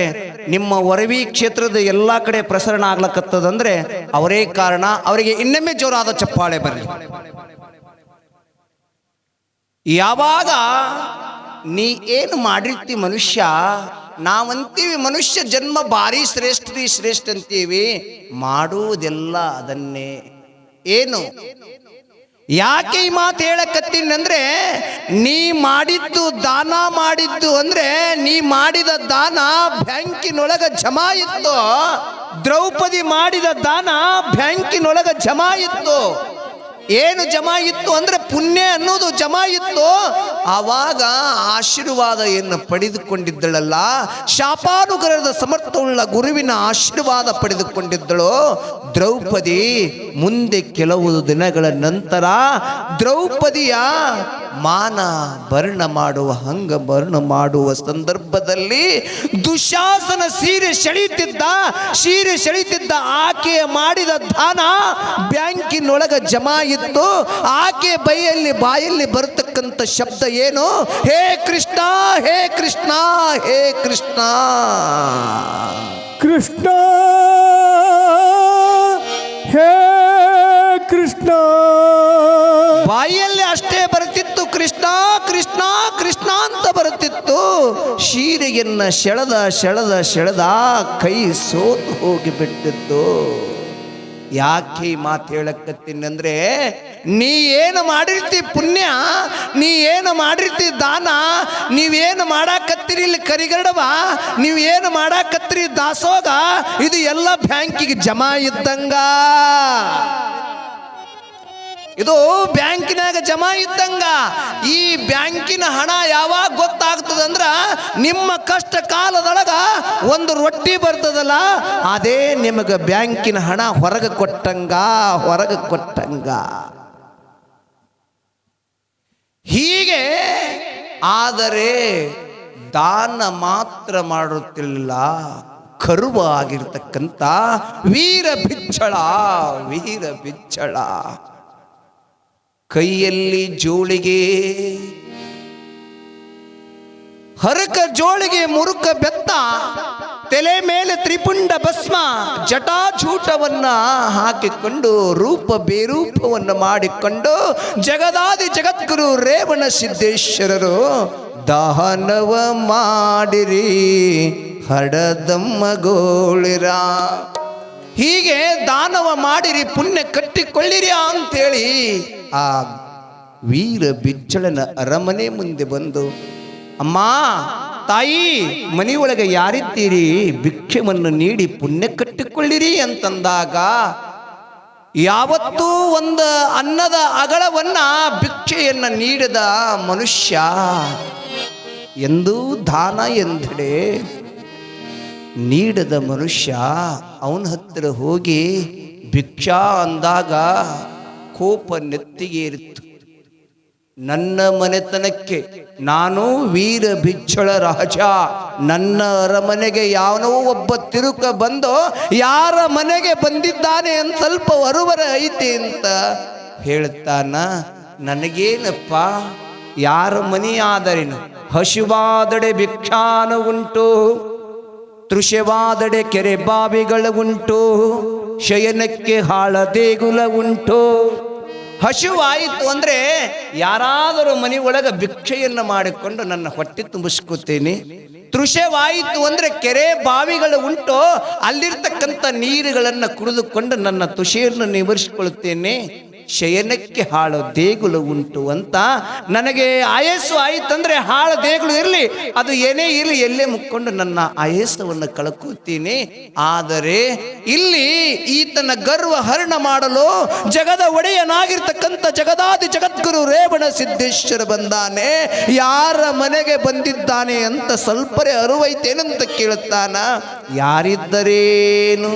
ನಿಮ್ಮ ವರವಿ ಕ್ಷೇತ್ರದ ಎಲ್ಲ ಕಡೆ ಪ್ರಸರಣ ಆಗ್ಲಕ್ಕತ್ತದಂದ್ರೆ ಅವರೇ ಕಾರಣ. ಅವರಿಗೆ ಇನ್ನೊಮ್ಮೆ ಜೋರಾದ ಚಪ್ಪಾಳೆ ಬರಲಿ. ಯಾವಾಗ ನೀ ಏನು ಮಾಡಿರ್ತಿ ಮನುಷ್ಯ, ನಾವಂತೀವಿ ಮನುಷ್ಯ ಜನ್ಮ ಭಾರಿ ಶ್ರೇಷ್ಠ ಅಂತೀವಿ, ಮಾಡುವುದೆಲ್ಲ ಅದನ್ನೇ. ಏನು ಯಾಕೆ ಈ ಮಾತು ಹೇಳಕತ್ತೀನಿ ಅಂದ್ರೆ, ನೀ ಮಾಡಿದ್ದು ದಾನ ಮಾಡಿದ್ದು ಅಂದ್ರೆ ನೀ ಮಾಡಿದ ದಾನ ಬ್ಯಾಂಕಿನೊಳಗ ಜಮಾ ಇತ್ತು. ದ್ರೌಪದಿ ಮಾಡಿದ ದಾನ ಬ್ಯಾಂಕಿನೊಳಗ ಜಮಾ ಇತ್ತು. ಏನು ಜಮಾ ಇತ್ತು ಅಂದ್ರೆ ಪುಣ್ಯ ಅನ್ನೋದು ಜಮಾ ಇತ್ತು. ಆವಾಗ ಆಶೀರ್ವಾದ ಏನು ಪಡೆದುಕೊಂಡಿದ್ದಳಲ್ಲ, ಶಾಪಾನುಗ್ರಹದ ಸಮರ್ಥವುಳ್ಳ ಗುರುವಿನ ಆಶೀರ್ವಾದ ಪಡೆದುಕೊಂಡಿದ್ದಳು ದ್ರೌಪದಿ. ಮುಂದೆ ಕೆಲವು ದಿನಗಳ ನಂತರ ದ್ರೌಪದಿಯ ಮಾನ ಭರಣ ಮಾಡುವ ಮಾಡುವ ಸಂದರ್ಭದಲ್ಲಿ ದುಶಾಸನ ಸೀರೆ ಸೆಳೀತಿದ್ದ ಆಕೆಯ ಮಾಡಿದ ದಾನ ಬ್ಯಾಂಕಿನೊಳಗ ಜಮಾ ಇತ್ತು. ಆಕೆ ಬಾಯಲ್ಲಿ ಬರತಕ್ಕಂಥ ಶಬ್ದ ಏನು? ಹೇ ಕೃಷ್ಣ, ಹೇ ಕೃಷ್ಣ, ಹೇ ಕೃಷ್ಣ, ಕೃಷ್ಣ, ಹೇ ಕೃಷ್ಣ. ಬಾಯಲ್ಲಿ ಅಷ್ಟೇ ಬರುತ್ತಿತ್ತು, ಕೃಷ್ಣ ಕೃಷ್ಣ ಕೃಷ್ಣ ಅಂತ ಬರುತ್ತಿತ್ತು. ಶೀರೆಯನ್ನ ಸೆಳೆದ ಕೈ ಸೋತು ಹೋಗಿಬಿಟ್ಟಿತ್ತು. ಯಾಕೆ ಈ ಮಾತು ಹೇಳಕತ್ತೀನಿ ಅಂದ್ರೆ, ನೀ ಏನು ಮಾಡಿರ್ತಿ ಪುಣ್ಯ, ನೀ ಏನು ಮಾಡಿರ್ತಿ ದಾನ, ನೀವೇನು ಮಾಡಾಕತ್ತೀರಿ ಇಲ್ಲಿ ಕರಿಗಡವ, ನೀವೇನು ಮಾಡಾಕತ್ತೀರಿ ದಾಸೋಗ, ಇದು ಎಲ್ಲ ಬ್ಯಾಂಕಿಗೆ ಜಮಾ ಇದ್ದಂಗ. ಇದು ಬ್ಯಾಂಕಿನಾಗ ಜಮಾ ಇದ್ದಂಗ. ಈ ಬ್ಯಾಂಕಿನ ಹಣ ಯಾವಾಗ ಗೊತ್ತಾಗ್ತದಂದ್ರ, ನಿಮ್ಮ ಕಷ್ಟ ಕಾಲದೊಳಗ ಒಂದು ರೊಟ್ಟಿ ಬರ್ತದಲ್ಲ, ಅದೇ ನಿಮಗೆ ಬ್ಯಾಂಕಿನ ಹಣ ಹೊರಗೆ ಕೊಟ್ಟಂಗ. ಹೀಗೆ ಆದರೆ ದಾನ ಮಾತ್ರ ಮಾಡುತ್ತಿಲ್ಲ, ಕರುವ ಆಗಿರ್ತಕ್ಕಂಥ ವೀರ ಬಿಚ್ಚಳ ಕೈಯಲ್ಲಿ ಜೋಳಿಗೆ, ಹರಕ ಜೋಳಿಗೆ ಮುರುಕ ಬೆತ್ತ, ತಲೆ ಮೇಲೆ ತ್ರಿಪುಂಡ ಭಸ್ಮ, ಜಟಾಜೂಟವನ್ನ ಹಾಕಿಕೊಂಡು ರೂಪ ಬೇರೂಪವನ್ನು ಮಾಡಿಕೊಂಡು ಜಗದಾದಿ ಜಗದ್ಗುರು ರೇವಣ ಸಿದ್ದೇಶ್ವರರು ದಾನವ ಮಾಡಿರಿ ಹಡದಮ್ಮ ಗೋಳಿರ. ಹೀಗೆ ದಾನವ ಮಾಡಿರಿ ಪುಣ್ಯ ಕಟ್ಟಿಕೊಳ್ಳಿರಿ ಅಂತೇಳಿ ಆ ವೀರ ಬಿಜ್ಜಳನ ಅರಮನೆ ಮುಂದೆ ಬಂದು, ಅಮ್ಮ ತಾಯಿ ಮನೆಯೊಳಗೆ ಯಾರಿದ್ದೀರಿ, ಭಿಕ್ಷೆಯನ್ನು ನೀಡಿ ಪುಣ್ಯ ಕಟ್ಟಿಕೊಳ್ಳಿರಿ ಅಂತಂದಾಗ, ಯಾವತ್ತೂ ಒಂದು ಅನ್ನದ ಅಗಳವನ್ನ ಭಿಕ್ಷೆಯನ್ನು ನೀಡದ ಮನುಷ್ಯ ಎಂದೂ ದಾನ ಎಂದೆಡೆ ನೀಡದ ಮನುಷ್ಯ ಅವನ ಹತ್ತಿರ ಹೋಗಿ ಭಿಕ್ಷಾ ಅಂದಾಗ ಕೋಪ ನೆತ್ತಿಗೆ ಇರಿತ್ತು. ನನ್ನ ಮನೆತನಕ್ಕೆ ನಾನು ವೀರ ಬಿಜ್ಜಳ ರಾಜ, ನನ್ನ ಅರಮನೆಗೆ ಯಾವನೋ ಒಬ್ಬ ತಿರುಕ ಬಂದು ಯಾರ ಮನೆಗೆ ಬಂದಿದ್ದಾನೆ ಅಂತ ಸ್ವಲ್ಪ ಹೊರವರ ಐತಿ ಅಂತ ಹೇಳ್ತಾನ. ನನಗೇನಪ್ಪ, ಯಾರ ಮನೆ ಆದರೇನು, ಹಸಿವಾದಡೆ ಭಿಕ್ಷಾನು ಉಂಟು, ತೃಷವಾದಡೆ ಕೆರೆ ಬಾವಿಗಳು ಉಂಟು, ಶಯನಕ್ಕೆ ಹಾಳ ದೇಗುಲ ಉಂಟು. ಹಸಿವಾಯಿತು ಅಂದ್ರೆ ಯಾರಾದರೂ ಮನೆ ಒಳಗೆ ಭಿಕ್ಷೆಯನ್ನು ಮಾಡಿಕೊಂಡು ನನ್ನ ಹೊಟ್ಟೆ ತುಂಬಿಸ್ಕೊತೇನೆ. ತೃಷವಾಯಿತು ಅಂದ್ರೆ ಕೆರೆ ಬಾವಿಗಳು ಉಂಟು, ಅಲ್ಲಿರ್ತಕ್ಕಂಥ ನೀರುಗಳನ್ನು ಕುಡಿದುಕೊಂಡು ನನ್ನ ತುಷೆಯನ್ನು ನಿವರಿಸಿಕೊಳ್ಳುತ್ತೇನೆ. ಶಯನಕ್ಕೆ ಹಾಳು ದೇಗುಲ ಉಂಟು ಅಂತ ನನಗೆ ಆಯಸ್ಸು ಆಯಿತಂದ್ರೆ ಹಾಳು ದೇಗುಲು ಇರಲಿ, ಅದು ಏನೇ ಇರಲಿ, ಎಲ್ಲೇ ಮುಕ್ಕೊಂಡು ನನ್ನ ಆಯಸ್ಸವನ್ನು ಕಳ್ಕೊತೀನಿ. ಆದರೆ ಇಲ್ಲಿ ಈತನ ಗರ್ವ ಹರಣ ಮಾಡಲು ಜಗದ ಒಡೆಯನಾಗಿರ್ತಕ್ಕಂಥ ಜಗದಾದಿ ಜಗದ್ಗುರು ರೇವಣ ಸಿದ್ದೇಶ್ವರ ಬಂದಾನೆ. ಯಾರ ಮನೆಗೆ ಬಂದಿದ್ದಾನೆ ಅಂತ ಸ್ವಲ್ಪರೇ ಅರಿವೈತೇನಂತ ಕೇಳುತ್ತಾನ. ಯಾರಿದ್ದರೇನು,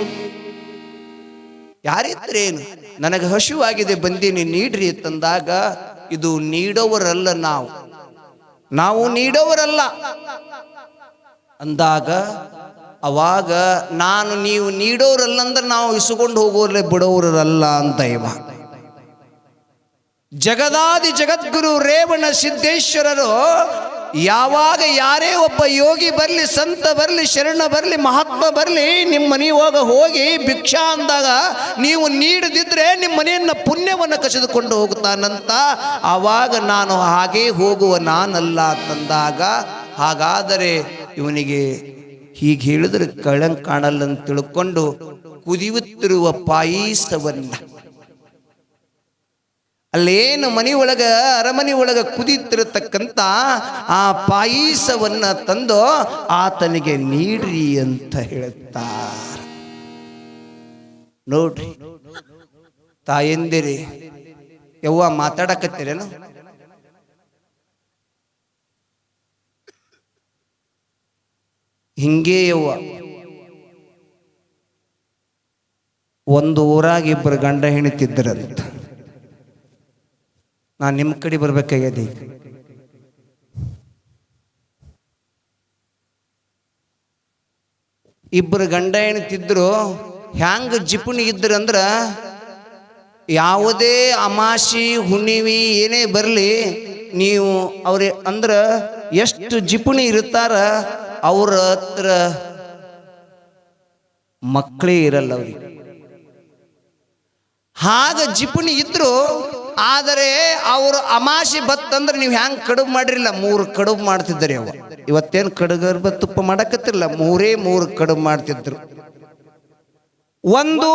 ಯಾರಿದ್ದರೇನು, ನನಗೆ ಹಸಿವಾಗಿದೆ ಬಂದೀನಿ ನೀಡ್ರಿ ತಂದಾಗ, ಇದು ನೀಡೋವರಲ್ಲ, ನಾವು ನೀಡೋವರಲ್ಲ ಅಂದಾಗ, ಅವಾಗ ನಾನು ನೀವು ನೀಡೋರಲ್ಲ ಅಂದ್ರೆ ನಾವು ಇಸ್ಕೊಂಡು ಹೋಗೋರ್ಲೆ ಬಿಡೋರಲ್ಲ ಅಂತ ಇವ. ಜಗದಾದಿ ಜಗದ್ಗುರು ರೇವಣ ಸಿದ್ದೇಶ್ವರರು ಯಾವಾಗ ಯಾರೇ ಒಬ್ಬ ಯೋಗಿ ಬರಲಿ, ಸಂತ ಬರಲಿ, ಶರಣ ಬರಲಿ, ಮಹಾತ್ಮ ಬರಲಿ, ನಿಮ್ಮ ಮನೆಯೊಳಗೆ ಹೋಗಿ ಭಿಕ್ಷಾ ಅಂದಾಗ ನೀವು ನೀಡದಿದ್ರೆ ನಿಮ್ಮ ಮನೆಯನ್ನ ಪುಣ್ಯವನ್ನು ಕಸಿದುಕೊಂಡು ಹೋಗುತ್ತಾನಂತ. ಆವಾಗ ನಾನು ಹಾಗೇ ಹೋಗುವ ನಾನಲ್ಲ ತಂದಾಗ, ಹಾಗಾದರೆ ಇವನಿಗೆ ಹೀಗೆ ಹೇಳಿದ್ರೆ ಕಳಂಕ ಕಾಣಲ್ಲ ಅಂತ ತಿಳ್ಕೊಂಡು ಕುದಿಯುತ್ತಿರುವ ಪಾಯಸವನ್ನ, ಅಲ್ಲೇನು ಮನೆಯೊಳಗ ಅರಮನೆ ಒಳಗ ಕುದಿತಿರತಕ್ಕಂಥ ಆ ಪಾಯಸವನ್ನ ತಂದು ಆತನಿಗೆ ನೀಡ್ರಿ ಅಂತ ಹೇಳುತ್ತಾರೆ. ನೋಡ್ರಿ ತಾಯಂದಿರಿ, ಯವ್ವ ಮಾತಾಡಕತ್ತೀರೇನು? ಹಿಂಗೇ ಯವ್ವ, ಒಂದು ಊರಾಗ ಇಬ್ಬರು ಗಂಡ ಹೆಣಿತಿದ್ದರಂತ. ನಾನು ನಿಮ್ಮ ಕಡೆ ಬರ್ಬೇಕಾಗ್ಯದ. ಇಬ್ಬರು ಗಂಡ ಹೆಣ್ತಿದ್ರು, ಹ್ಯಾಂಗ ಜಿಪುಣಿ ಇದ್ರಂದ್ರ ಯಾವುದೇ ಅಮಾಸಿ ಹುಣ್ಣಿಮೆ ಏನೇ ಬರಲಿ, ನೀವು ಅವ್ರ ಅಂದ್ರ ಎಷ್ಟು ಜಿಪುಣಿ ಇರ್ತಾರ, ಅವ್ರ ಹತ್ರ ಮಕ್ಕಳೇ ಇರಲ್ಲ ಅವ್ರಿಗೆ. ಹಾಗ ಜಿಪುಣಿ ಇದ್ರು. ಆದರೆ ಅವರು ಅಮಾಸಿ ಬತ್ತಂದ್ರೆ ನೀವು ಹ್ಯಾಂಗ ಕಡುಬು ಮಾಡಿರಲಿಲ್ಲ, 3 ಕಡುಬು ಮಾಡ್ತಿದ್ರಿ. ಅವ ಇವತ್ತೇನು ಕಡುಗರ್ಬ ತುಪ್ಪ ಮಾಡಕತ್ತಿರಲ್ಲ, 3 ಕಡುಬು ಮಾಡ್ತಿದ್ರು. ಒಂದು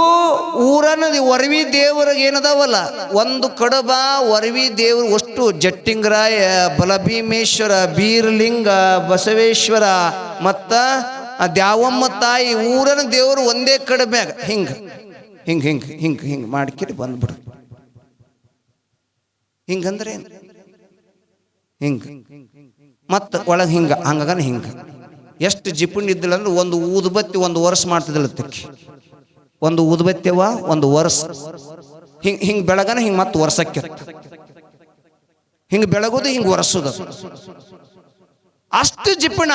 ಊರನ ವರವಿ ದೇವರಿಗೆ ಏನದವಲ್ಲ, ಒಂದು ಕಡಬ ವರವಿ ದೇವರು ಅಷ್ಟು ಜಟ್ಟಿಂಗರಾಯ, ಬಲಭೀಮೇಶ್ವರ, ಬೀರಲಿಂಗ, ಬಸವೇಶ್ವರ ಮತ್ತ ದ್ಯಾವಮ್ಮ ತಾಯಿ, ಊರನ ದೇವರು ಒಂದೇ ಕಡಬ್ಯಾಗ ಹಿಂಗ ಹಿಂಗ ಹಿಂಗ ಹಿಂಗ ಹಿಂಗ ಮಾಡ್ಕಿರಿ ಬಂದ್ಬಿಡು. ಹಿಂಗಂದ್ರೆ ಹಿಂಗ ಮತ್ತ ಒಳಗೆ ಹಿಂಗ ಹಂಗನ ಹಿಂಗ. ಎಷ್ಟು ಜಿಪುಣಿ ಇದ್ದಿಲ್ಲ ಅಂದ್ರೆ ಒಂದು ಊದುಬತ್ತಿ 1 ವರ್ಷ ಮಾಡ್ತಿದ್ದಿಲ್ಲ ತಕ್ಕಿ. ಒಂದು ಊದುಬತ್ತಿವ 1 ವರ್ಷ ಹಿಂಗ ಹಿಂಗ ಬೆಳಗನ ಹಿಂಗ ಮತ್ತೆ ವರ್ಷಕ್ಕೆ ಹಿಂಗ ಬೆಳಗೋದು ಹಿಂಗ ಒರೆಸೋದು. ಅಷ್ಟು ಜಿಪುಣ.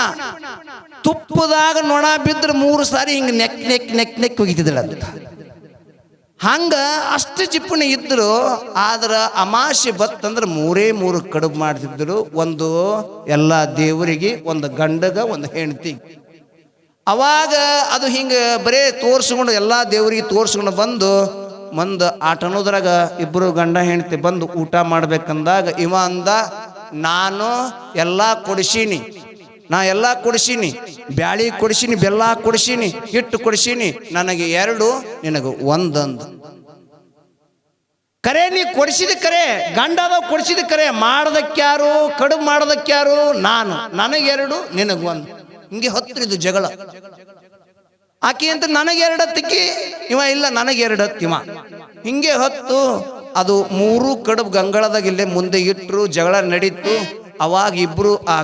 ತುಪ್ಪದಾಗ ನೊಣ ಬಿದ್ರೆ 3 ಸಾರಿ ಹಿಂಗ ನೆಕ್ ನೆಕ್ ನೆಕ್ ನೆಕ್ ಹೋಗಿದ್ದಿಲ್ಲ ಅಂತ. ಹಂಗ ಅಷ್ಟು ಜಿಪ್ಪಣಿ ಇದ್ರು. ಆದ್ರೆ ಅಮಾಶೆ ಬತ್ತಂದ್ರೆ ಮೂರು ಕಡುಬು ಮಾಡ್ತಿದ್ರು. ಒಂದು ಎಲ್ಲ ದೇವರಿಗೆ, ಒಂದು ಗಂಡಗ, ಒಂದು ಹೆಂಡತಿ. ಅವಾಗ ಅದು ಹಿಂಗೆ ಬರೇ ತೋರ್ಸ್ಕೊಂಡು ಎಲ್ಲ ದೇವರಿಗೆ ತೋರ್ಸ್ಕೊಂಡು ಬಂದು ಆಟ ಅನ್ನೋದ್ರಾಗ ಇಬ್ಬರು ಗಂಡ ಹೆಂಡತಿ ಬಂದು ಊಟ ಮಾಡ್ಬೇಕಂದಾಗ ಇವ ಅಂದ, ನಾನು ಎಲ್ಲ ಕೊಡಿಸೀನಿ, ನಾ ಎಲ್ಲ ಕೊಡಿಸೀನಿ, ಬ್ಯಾಳಿ ಕೊಡಿಸೀನಿ, ಬೆಲ್ಲ ಕೊಡಿಸೀನಿ, ಹಿಟ್ಟು ಕೊಡಿಸೀನಿ, ನನಗೆ 2, ನಿನಗೆ 1 ಅಂದ. ಕರೆ ನೀ ಕೊಡಿಸಿದ ಕರೆ, ಗಂಡದ ಕೊಡಿಸಿದ ಕರೆ, ಮಾಡ್ದಕ್ಯಾರು, ಕಡುಬು ಮಾಡ್ದಕ್ಯಾರು? ನಾನು. ನನಗೆ 2, ನಿನಗೆ 1. ಹಿಂಗೆ ಹತ್ತಿರಿದು ಜಗಳ. ಆಕಿ ಅಂತ ನನಗೆ 2 ಹತ್ತಿಕ್ಕಿ, ಇವ ಇಲ್ಲ ನನಗೆ 2 ಹತ್ತಿವ. ಹಿಂಗೆ ಹೊತ್ತು ಅದು 3 ಕಡುಬು ಗಂಗಳದಾಗ ಇಲ್ಲೇ ಮುಂದೆ ಇಟ್ಟರು. ಜಗಳ ನಡೀತು. ಅವಾಗ ಇಬ್ರು ಆ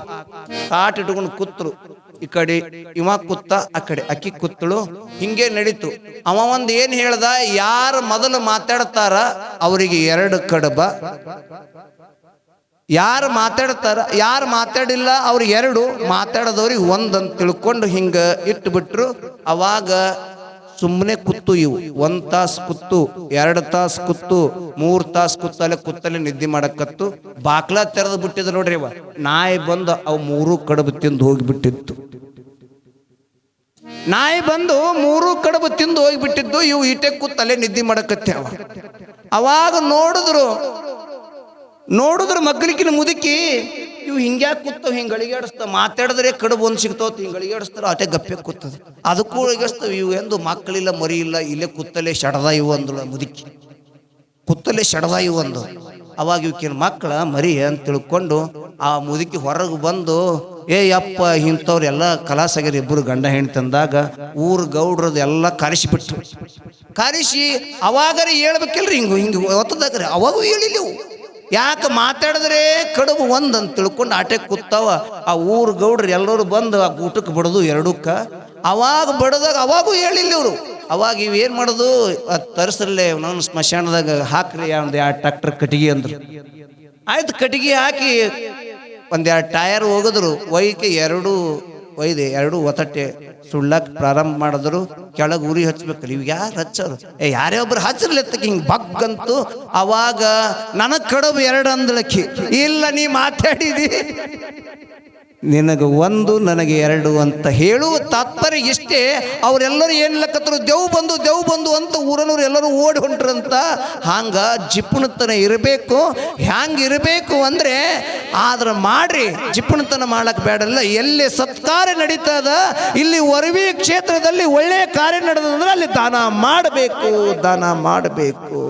ಕಾಟ್ ಇಟ್ಕೊಂಡು ಕೂತ್ರು. ಈ ಕಡೆ ಇವ ಕೂತ, ಆ ಕಡೆ ಅಕ್ಕಿ ಕೂತಳು. ಹಿಂಗೆ ನಡೀತು. ಅವ ಒಂದು ಏನ್ ಹೇಳ್ದ, ಯಾರು ಮೊದಲು ಮಾತಾಡ್ತಾರ ಅವರಿಗೆ 2 ಕಡುಬ, ಯಾರು ಮಾತಾಡ್ತಾರ, ಯಾರು ಮಾತಾಡಿಲ್ಲ ಅವ್ರಿಗೆ 2, ಮಾತಾಡದವ್ರಿಗೆ 1 ಅಂತ ತಿಳ್ಕೊಂಡು ಹಿಂಗ ಇಟ್ಟು ಬಿಟ್ರು. ಅವಾಗ ಸುಮ್ಮನೆ ಕೂತು ಇವು 1 ತಾಸು ಕೂತು, 2 ತಾಸು ಕೂತು, 3 ತಾಸು ಕೂತಲ್ಲೇ ನಿದ್ದೆ ಮಾಡಕತ್ತು. ಬಾಕ್ಲ ತೆರೆದು ಬಿಟ್ಟಿದ್ರು ನೋಡ್ರಿ. ಅವ ನಾಯಿ ಬಂದು ಅವು 3 ಕಡುಬು ತಿಂದು ಹೋಗಿಬಿಟ್ಟಿತ್ತು. ನಾಯಿ ಬಂದು 3 ಕಡುಬು ತಿಂದು ಹೋಗಿಬಿಟ್ಟಿದ್ದು. ಇವು ಈಟೆ ಕೂತಲ್ಲೇ ನಿದ್ದೆ ಮಾಡಕತ್ತೆ. ಅವಾಗ ನೋಡಿದ್ರು ಮಗ್ಲಿಕ್ಕಿನ ಮುದುಕಿ ಇವು ಹಿಂಗ್ಯಾಕೆ ಕೂತಾವ, ಹಿಂಗೆ ಅಳಿಗಾಡಿಸ್ತಾವ. ಮಾತಾಡಿದ್ರೆ ಕಡುಬು 1 ಸಿಗ್ತಾವ, ಹಿಂಗೆ ಅಳಿಗಾಡಿಸ್ತಾರ. ಅಟೆ ಗಪ್ಪೆ ಕೂತದ. ಅದಕ್ಕೂ ಅಳಿಗಾಡಿಸ್ತಾವ. ಇವು ಎಂದು ಮಕ್ಕಳಿಲ್ಲ, ಮರಿ ಇಲ್ಲ, ಇಲ್ಲೇ ಕೂತಲ್ಲೇ ಶಡದ ಇವು ಅಂದಳು ಮುದುಕಿ. ಕೂತಲ್ಲೇ ಶಡದ ಇವು ಅಂದು. ಅವಾಗ ಇವಕ್ಕಿನ ಮಕ್ಕಳ ಮರಿ ಅಂತ ತಿಳ್ಕೊಂಡು ಆ ಮುದುಕಿ ಹೊರಗೆ ಬಂದು, ಯಪ್ಪ ಇಂಥವ್ರು ಎಲ್ಲ ಕಲಾಸಾಗ್ಯಾರ ಇಬ್ಬರು ಗಂಡ ಹೆಣ್ತಂದಾಗ ಊರು ಗೌಡ್ರದ್ದು ಎಲ್ಲ ಕರೆಸಿಬಿಟ್ರು. ಕರೆಸಿ ಅವಾಗರೆ ಹೇಳ್ಬೇಕಿಲ್ರಿ, ಹಿಂಗೆ ಒತ್ತದಾಗ್ರಿ. ಅವಾಗೂ ಹೇಳಿಲ್ಲ. ಯಾಕೆ ಮಾತಾಡಿದ್ರೆ ಕಡುಬು 1 ಅಂತ ತಿಳ್ಕೊಂಡು ಆಟೆ ಕೂತಾವ. ಆ ಊರು ಗೌಡ್ರು ಎಲ್ಲರೂ ಬಂದು ಆ ಊಟಕ್ಕೆ ಬಡದು 2ಕ್ಕ. ಅವಾಗ ಬಡದಾಗ ಅವಾಗೂ ಹೇಳಿಲ್ಲ ಇವರು. ಅವಾಗ ಇವೇನು ಮಾಡೋದು, ತರಿಸ್ರಲ್ಲೇ ನಾನು ಸ್ಮಶಾನದಾಗ ಹಾಕ್ರಿ ಒಂದು 2 ಟ್ರ್ಯಾಕ್ಟರ್ ಕಟ್ಟಿಗೆ ಅಂದ್ರು. ಆಯ್ತು, ಕಟ್ಟಿಗೆ ಹಾಕಿ 1 2 ಟಯರ್ ಹೋಗಿದ್ರು. ಒಯ್ಕೆ 2 ಒಯ್ದೆ 2 ಒತ್ತಟ್ಟೆ ಸುಳ್ಳಕ್ಕೆ ಪ್ರಾರಂಭ ಮಾಡಿದ್ರು. ಕೆಳಗೆ ಉರಿ ಹಚ್ಬೇಕಲ್ಲ, ಇವ್ ಯಾರು ಹಚ್ಚೋರು? ಯಾರೇ ಒಬ್ರು ಹಚ್ಚಿರ್ಲೆತ್ತಕ್ಕೆ ಹಿಂಗೆ ಬಗ್ಗಂತು. ಅವಾಗ ನನಗೆ ಕಡುಬು 2 ಅಂದಳಕ್ಕಿ. ಇಲ್ಲ, ನೀ ಮಾತಾಡಿದಿ, ನಿನಗೆ 1 ನನಗೆ 2 ಅಂತ ಹೇಳುವ ತಾತ್ಪರ್ಯ ಇಷ್ಟೇ. ಅವರೆಲ್ಲರೂ ಏನು ಲೆಕ್ಕತ್ತರು, ದೇವ್ ಬಂದು ಅಂತ ಊರನವ್ರು ಎಲ್ಲರೂ ಓಡಿ ಹೊಂಟ್ರಂತ. ಹಂಗ ಜಿಪ್ಪುಣತನ ಇರಬೇಕು. ಹ್ಯಾಂಗೆ ಇರಬೇಕು ಅಂದರೆ, ಆದ್ರೆ ಮಾಡ್ರಿ, ಜಿಪ್ಪುಣತನ ಮಾಡಕ್ ಬೇಡಲ್ಲ. ಎಲ್ಲಿ ಸತ್ಕಾರ್ಯ ನಡೀತದ, ಇಲ್ಲಿ ವರವಿ ಕ್ಷೇತ್ರದಲ್ಲಿ ಒಳ್ಳೆಯ ಕಾರ್ಯ ನಡೆದಂದ್ರೆ ಅಲ್ಲಿ ದಾನ ಮಾಡಬೇಕು.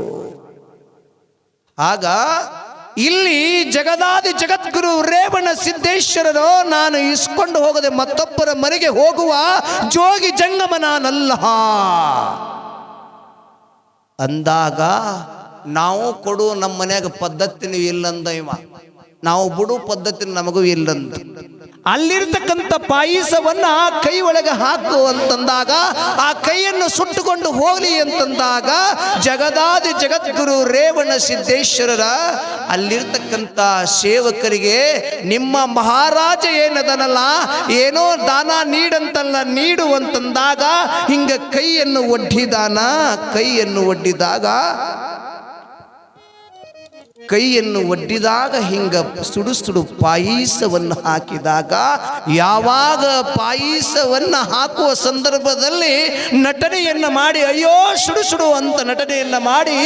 ಆಗ ಇಲ್ಲಿ ಜಗದಾದಿ ಜಗದ್ಗುರು ರೇವಣ ಸಿದ್ದೇಶ್ವರರು, ನಾನು ಇಸ್ಕೊಂಡು ಹೋಗದೆ ಮತ್ತೊಬ್ಬರ ಮನೆಗೆ ಹೋಗುವ ಜೋಗಿ ಜಂಗಮ ನಾನಲ್ಲ ಅಂದಾಗ, ನಾವು ಕೊಡು ನಮ್ಮ ಮನ್ಯಾಗ ಪದ್ಧತಿನೂ ಇಲ್ಲಂದ ಇವ, ನಾವು ಬಿಡು ಪದ್ಧತಿ ನಮಗೂ ಇಲ್ಲಂದ. ಅಲ್ಲಿರ್ತಕ್ಕಂಥ ಪಾಯಸವನ್ನ ಕೈ ಒಳಗೆ ಹಾಕು ಅಂತಂದಾಗ, ಆ ಕೈಯನ್ನು ಸುಟ್ಟುಕೊಂಡು ಹೋಗ್ಲಿ ಅಂತಂದಾಗ, ಜಗದಾದಿ ಜಗದ್ಗುರು ರೇವಣ ಸಿದ್ದೇಶ್ವರರ ಅಲ್ಲಿರ್ತಕ್ಕಂಥ ಸೇವಕರಿಗೆ ನಿಮ್ಮ ಮಹಾರಾಜ ಏನದನಲ್ಲ, ಏನೋ ದಾನ ನೀಡಂತಲ್ಲ, ನೀಡು ಅಂತಂದಾಗ ಹಿಂಗ ಕೈಯನ್ನು ಒಡ್ಡಿದಾಗ ಹಿಂಗ ಸುಡು ಪಾಯಸವನ್ನು ಹಾಕಿದಾಗ, ಯಾವಾಗ ಪಾಯಸವನ್ನು ಹಾಕುವ ಸಂದರ್ಭದಲ್ಲಿ ನಟನೆಯನ್ನು ಮಾಡಿ, ಅಯ್ಯೋ ಸುಡು ಅಂತ ನಟನೆಯನ್ನು ಮಾಡಿ,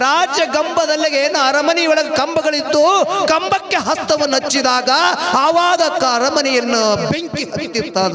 ರಾಜಗಂಬದಲ್ಲಿಗೆ ಏನು ಅರಮನೆಯೊಳಗೆ ಕಂಬಗಳಿತ್ತು, ಕಂಬಕ್ಕೆ ಹಸ್ತವನ್ನು ಹಚ್ಚಿದಾಗ ಆವಾಗ ಅರಮನೆಯನ್ನು ಬೆಂಕಿ ಹತ್ತಿತ್ತದ.